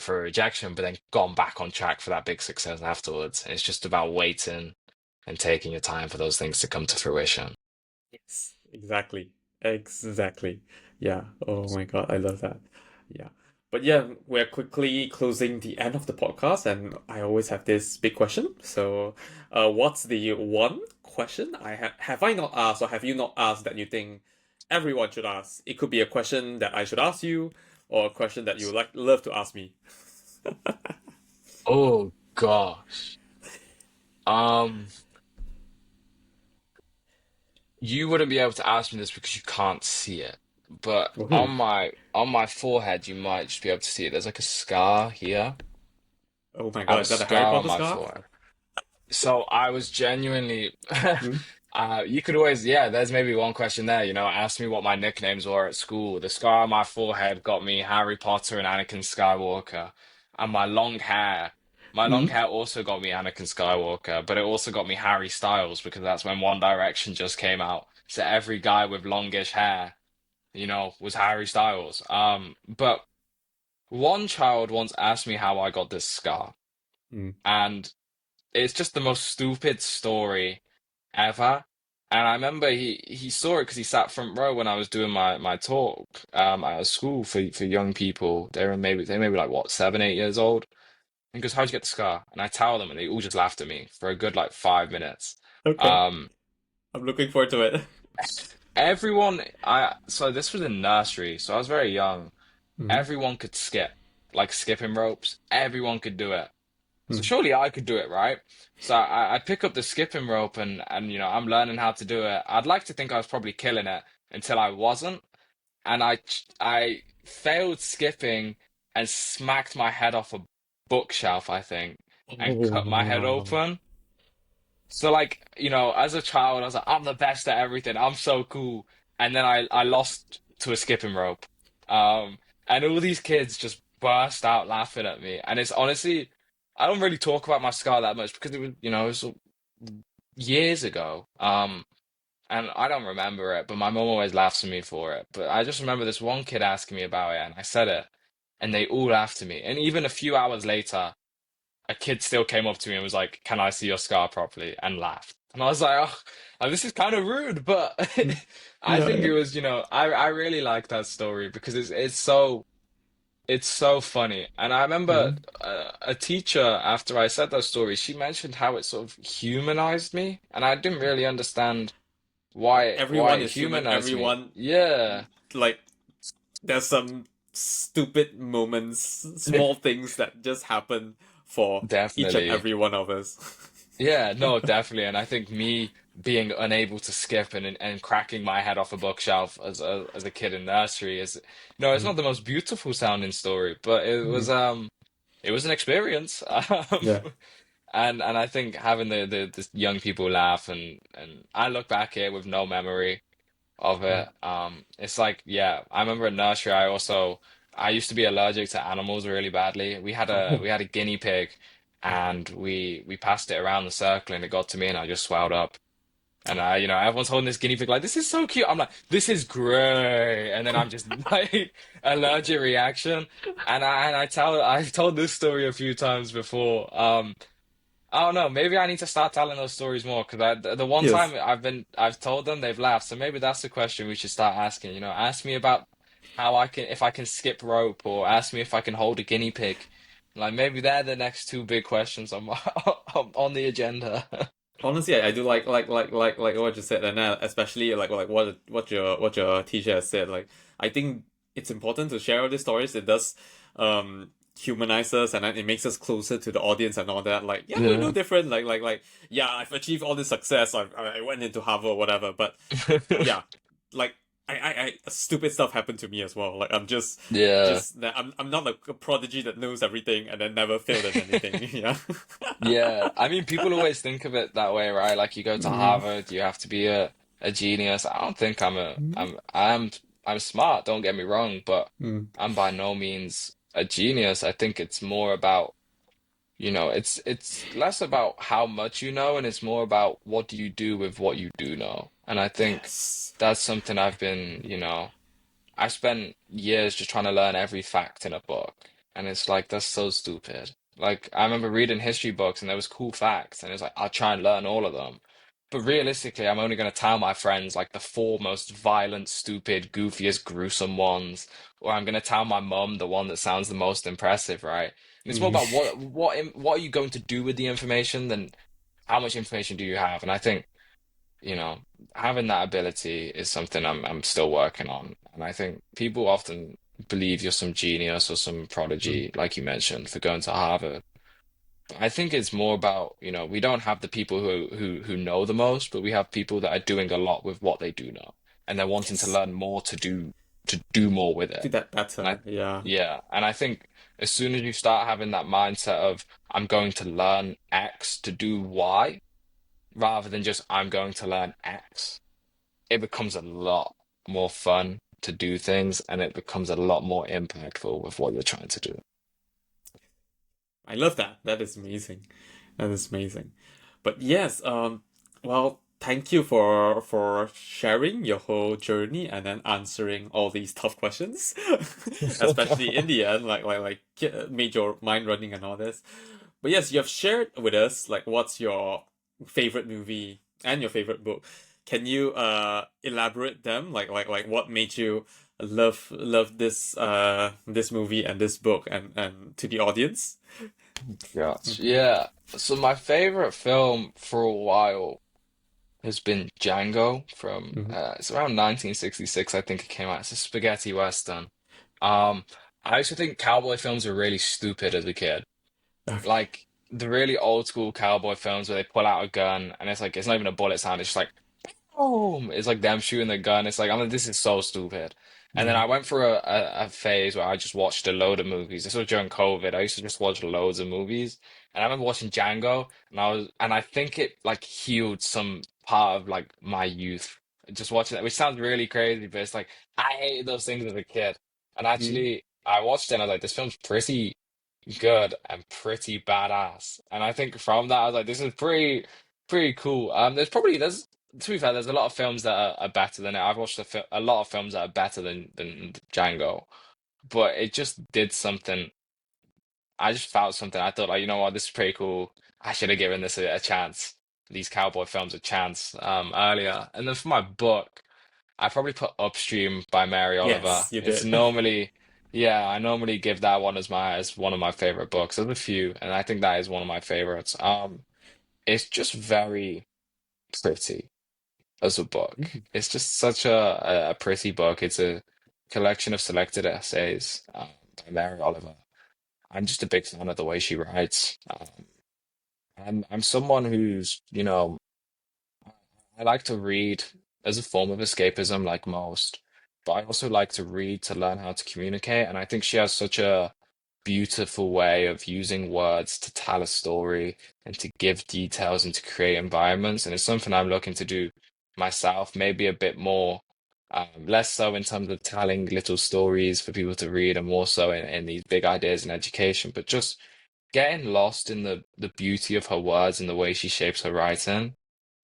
Speaker 2: for a rejection, but then gone back on track for that big success afterwards. And it's just about waiting and taking your time for those things to come to fruition.
Speaker 1: Yes, exactly. Exactly. Yeah. Oh my God, I love that. Yeah. But yeah, we're quickly closing the end of the podcast, and I always have this big question. So, what's the one question have I not asked, or have you not asked, that you think everyone should ask? It could be a question that I should ask you, or a question that you would love to ask me.
Speaker 2: Oh gosh. Um, you wouldn't be able to ask me this because you can't see it. But
Speaker 1: Oh,
Speaker 2: on my forehead, you might just be able to see it. There's like a scar here.
Speaker 1: oh my
Speaker 2: I have
Speaker 1: God,
Speaker 2: a
Speaker 1: is that a Harry
Speaker 2: scar on
Speaker 1: Potter
Speaker 2: my
Speaker 1: scar?
Speaker 2: forehead. So I was genuinely,
Speaker 1: Hmm?
Speaker 2: you could always, yeah, there's maybe one question there, ask me what my nicknames were at school. The scar on my forehead got me Harry Potter and Anakin Skywalker. And my long hair also got me Anakin Skywalker, but it also got me Harry Styles because that's when One Direction just came out. So every guy with longish hair, was Harry Styles. But one child once asked me how I got this scar.
Speaker 1: Hmm.
Speaker 2: And it's just the most stupid story ever. And I remember he saw it because he sat front row when I was doing my talk at a school for young people. They may be like what 7 8 years old. And he goes, "How'd you get the scar?" And I tell them, and they all just laughed at me for a good like 5 minutes.
Speaker 1: Okay,
Speaker 2: Um,
Speaker 1: I'm looking forward to it.
Speaker 2: everyone, I so this was in nursery, so I was very young.
Speaker 1: Hmm.
Speaker 2: Everyone could skip, like skipping ropes. Everyone could do it. So
Speaker 1: Hmm.
Speaker 2: surely I could do it, right? So I pick up the skipping rope and I'm learning how to do it. I'd like to think I was probably killing it until I wasn't, and I failed skipping and smacked my head off a bookshelf, I think, and
Speaker 1: Oh
Speaker 2: cut my head
Speaker 1: no.
Speaker 2: open. So like, as a child, I was like, I'm the best at everything. I'm so cool. And then I lost to a skipping rope. Um, and all these kids just burst out laughing at me. And it's honestly, I don't really talk about my scar that much because it was years ago. And I don't remember it, but my mom always laughs at me for it. But I just remember this one kid asking me about it, and I said it, and they all laughed at me. And even a few hours later, a kid still came up to me and was like, "Can I see your scar properly?" and laughed. And I was like, "Oh, this is kind of rude," but
Speaker 1: Hmm.
Speaker 2: I
Speaker 1: Yeah,
Speaker 2: think
Speaker 1: yeah.
Speaker 2: it was, I really like that story because it's so funny. And I remember
Speaker 1: Hmm.
Speaker 2: a teacher after I said that story, she mentioned how it sort of humanized me, and I didn't really understand why
Speaker 1: Like
Speaker 2: it, why
Speaker 1: everyone
Speaker 2: it
Speaker 1: is human.
Speaker 2: humanized me.
Speaker 1: Everyone,
Speaker 2: Yeah,
Speaker 1: like, there's some stupid moments, small things that just happen for each and
Speaker 2: definitely.
Speaker 1: every one of us.
Speaker 2: Yeah, no, definitely. And I think me being unable to skip and cracking my head off a bookshelf as a kid in nursery is no, it's
Speaker 1: Mm,
Speaker 2: not the most beautiful sounding story, but
Speaker 1: mm,
Speaker 2: it was an experience.
Speaker 1: yeah.
Speaker 2: And I think having the young people laugh and I look back here with no memory of
Speaker 1: Mm.
Speaker 2: it. It's like, yeah, I remember in nursery, I used to be allergic to animals really badly.
Speaker 1: Oh,
Speaker 2: We had a guinea pig, and we passed it around the circle, and it got to me, and I just swelled up. And everyone's holding this guinea pig like, this is so cute. I'm like, this is great. And then I'm just like allergic reaction. I've told this story a few times before. I don't know. Maybe I need to start telling those stories more because the one
Speaker 1: yes.
Speaker 2: time I've told them they've laughed. So maybe that's the question we should start asking. Ask me about how if I can skip rope, or ask me if I can hold a guinea pig. Like maybe they're the next two big questions on on the agenda.
Speaker 1: Honestly, I do like what you said, and especially like what your teacher has said. Like, I think it's important to share all these stories. It does humanize us, and then it makes us closer to the audience and all that. Like, yeah, we're no
Speaker 2: Yeah.
Speaker 1: different. Yeah, I've achieved all this success. I went into Harvard, whatever. But yeah, like stupid stuff happened to me as well. Like,
Speaker 2: Yeah.
Speaker 1: I'm not like a prodigy that knows everything and then never failed at anything. Yeah.
Speaker 2: Yeah. I mean, people always think of it that way, right? Like you go to
Speaker 1: Mm,
Speaker 2: Harvard, you have to be a genius. I don't think
Speaker 1: mm,
Speaker 2: I'm smart, don't get me wrong, but
Speaker 1: mm.
Speaker 2: I'm by no means a genius. I think it's more about, it's less about how much you know, and it's more about what do you do with what you do know. And I think
Speaker 1: Yes.
Speaker 2: that's something I've been, I spent years just trying to learn every fact in a book, and it's like that's so stupid. Like I remember reading history books, and there was cool facts, and it's like I'll try and learn all of them. But realistically, I'm only going to tell my friends like the four most violent, stupid, goofiest, gruesome ones, or I'm going to tell my mum the one that sounds the most impressive, right? And it's more about
Speaker 1: Mm.
Speaker 2: what are you going to do with the information than how much information do you have? And I think you know, having that ability is something I'm still working on. And I think people often believe you're some genius or some
Speaker 1: Mm.
Speaker 2: prodigy, like you mentioned, for going to Harvard. I think it's more about, we don't have the people who know the most, but we have people that are doing a lot with what they do know. And they're wanting to
Speaker 1: Yes.
Speaker 2: learn more to do more with
Speaker 1: Do
Speaker 2: it.
Speaker 1: that
Speaker 2: And
Speaker 1: better. Yeah.
Speaker 2: I think as soon as you start having that mindset of I'm going to learn X to do Y, rather than just I'm going to learn X, it becomes a lot more fun to do things and it becomes a lot more impactful with what you're trying to do.
Speaker 1: I love that. That is amazing. That is amazing. But yes, well, thank you for sharing your whole journey and then answering all these tough questions, especially in the end, made your mind running and all this. But yes, you have shared with us like what's your favorite movie and your favorite book. Can you elaborate them? Like what made you love this movie and this book and to the audience?
Speaker 2: Gotcha. Yeah. So my favorite film for a while has been Django from
Speaker 1: Mm-hmm.
Speaker 2: it's around 1966, I think it came out. It's a spaghetti western. Um I used to think cowboy films were really stupid as a kid.
Speaker 1: Okay.
Speaker 2: Like the really old school cowboy films where they pull out a gun and it's like it's not even a bullet sound, it's just like boom! It's like them shooting the gun. It's like, I'm like, this is so stupid. And then
Speaker 1: Yeah.
Speaker 2: I went through a phase where I just watched a load of movies. This was during COVID. I used to just watch loads of movies. And I remember watching Django and I think it like healed some part of like my youth. Just watching that, which sounds really crazy, but it's like I hated those things as a kid. And
Speaker 1: Mm.
Speaker 2: actually I watched it and I was like, this film's pretty good and pretty badass. And I think from that I was like, this is pretty cool. There's to be fair, there's a lot of films that are better than it. I've watched a lot of films that are better than Django, but it just did something. I just felt something. I thought, like, you know what, this is pretty cool. I should have given this a chance. These cowboy films a chance earlier. And then for my book, I probably put Upstream by Mary Oliver.
Speaker 1: Yes, you
Speaker 2: It's
Speaker 1: did.
Speaker 2: normally, yeah, I normally give that one as one of my favorite books. There's a few, and I think that is one of my favorites. It's just very pretty as a book.
Speaker 1: Mm.
Speaker 2: It's just such a pretty book. It's a collection of selected essays by Mary Oliver. I'm just a big fan of the way she writes. I'm someone who's, I like to read as a form of escapism, like most, but I also like to read to learn how to communicate. And I think she has such a beautiful way of using words to tell a story and to give details and to create environments. And it's something I'm looking to do myself, maybe a bit more, less so in terms of telling little stories for people to read and more so in these big ideas in education, but just getting lost in the beauty of her words and the way she shapes her writing.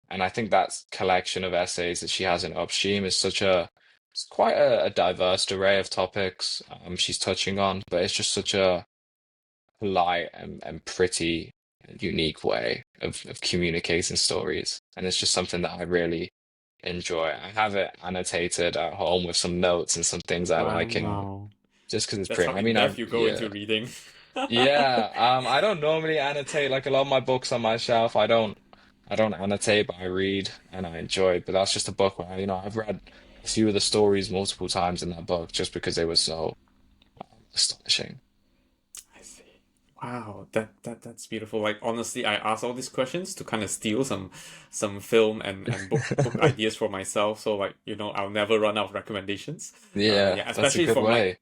Speaker 2: And I think that collection of essays that she has in Upstream is it's quite a diverse array of topics she's touching on, but it's just such a polite and pretty and unique way of communicating stories. And it's just something that I really enjoy. I have it annotated at home with some notes and some things I like,
Speaker 1: Wow.
Speaker 2: just because it's
Speaker 1: That's
Speaker 2: pretty.
Speaker 1: how
Speaker 2: I
Speaker 1: in
Speaker 2: mean,
Speaker 1: depth you go
Speaker 2: yeah.
Speaker 1: into reading.
Speaker 2: Yeah, I don't normally annotate like a lot of my books on my shelf. I don't annotate, but I read and I enjoy it. But that's just a book where, I've read a few of the stories multiple times in that book just because they were so astonishing.
Speaker 1: I see. Wow, that's beautiful. Like honestly, I asked all these questions to kind of steal some film and book ideas for myself. So like, I'll never run out of recommendations.
Speaker 2: Yeah,
Speaker 1: Yeah,
Speaker 2: that's a
Speaker 1: especially
Speaker 2: good
Speaker 1: from like
Speaker 2: way.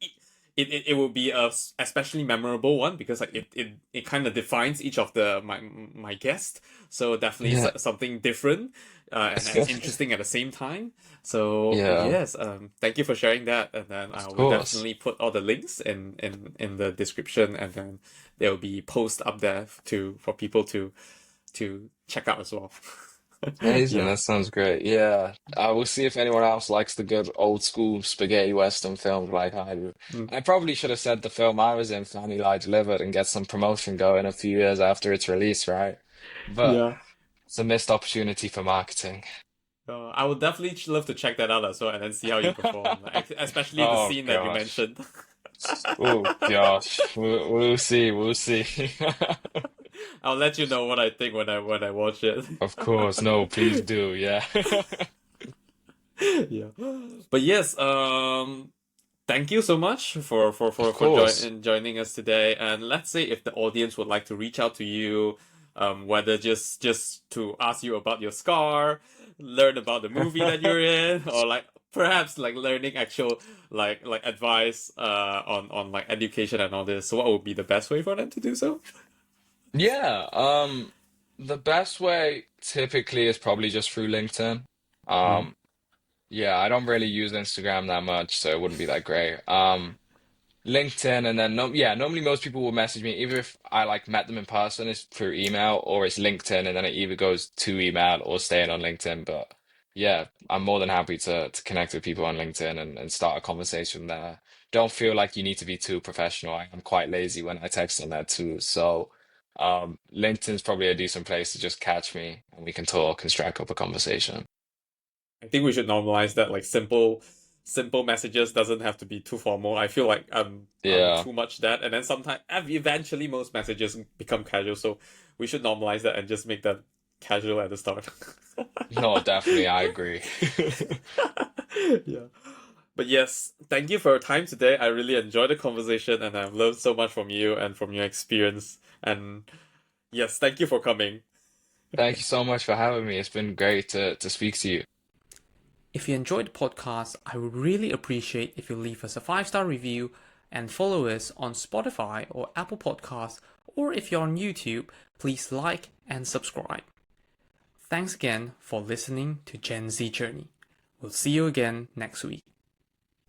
Speaker 1: it will be a especially memorable one because like it kind of defines each of the my guest. So definitely
Speaker 2: Yeah.
Speaker 1: something different and interesting at the same time. So
Speaker 2: Yeah,
Speaker 1: yes, thank you for sharing that, and then I
Speaker 2: of
Speaker 1: will
Speaker 2: course.
Speaker 1: definitely put all the links in the description, and then there will be posts up there for people to check out as well.
Speaker 2: Amazing.
Speaker 1: Yeah.
Speaker 2: That sounds great. Yeah. I will see if anyone else likes the good old school spaghetti western films like I do.
Speaker 1: Mm.
Speaker 2: I probably should have said the film I was in, Family Lie Delivered, and get some promotion going a few years after its release, right? But
Speaker 1: Yeah.
Speaker 2: it's a missed opportunity for marketing.
Speaker 1: I would definitely love to check that out as well, and then see how you perform, like, especially the
Speaker 2: Oh
Speaker 1: scene that you
Speaker 2: gosh.
Speaker 1: mentioned.
Speaker 2: Oh gosh. We'll see. We'll see.
Speaker 1: I'll let you know what I think when I watch it.
Speaker 2: Of course. No, please do. Yeah.
Speaker 1: Yeah. But yes, thank you so much
Speaker 2: Of course.
Speaker 1: joining us today. And let's say if the audience would like to reach out to you, whether just to ask you about your scar, learn about the movie that you're in, or like perhaps like learning actual like advice on like education and all this. So what would be the best way for them to do so?
Speaker 2: Yeah, the best way typically is probably just through LinkedIn.
Speaker 1: Mm.
Speaker 2: Um, yeah, I don't really use Instagram that much, so it wouldn't be that great. LinkedIn, and then no, yeah, normally most people will message me either if I like met them in person, it's through email, or it's LinkedIn, and then it either goes to email or staying on LinkedIn. But yeah, I'm more than happy to connect with people on LinkedIn and start a conversation there. Don't feel like you need to be too professional. I am quite lazy when I text on there too. So LinkedIn's probably a decent place to just catch me and we can talk and strike up a conversation.
Speaker 1: I think we should normalize that. Like simple messages doesn't have to be too formal. I feel like I'm
Speaker 2: Yeah,
Speaker 1: too much that, and then sometimes eventually most messages become casual. So we should normalize that and just make that casual at the start.
Speaker 2: no, definitely, I agree.
Speaker 1: Yeah. But yes, thank you for your time today. I really enjoyed the conversation and I've learned so much from you and from your experience. And yes, thank you for coming.
Speaker 2: Thank you so much for having me. It's been great to speak to you.
Speaker 1: If you enjoyed the podcast, I would really appreciate if you leave us a 5-star review and follow us on Spotify or Apple Podcasts, or if you're on YouTube, please like and subscribe. Thanks again for listening to Gen Z Journey. We'll see you again next week.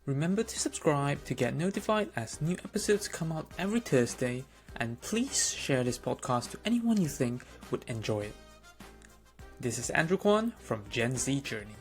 Speaker 1: Remember to subscribe to get notified as new episodes come out every Thursday, and please share this podcast to anyone you think would enjoy it. This is Andrew Kuan from Gen Z Journey.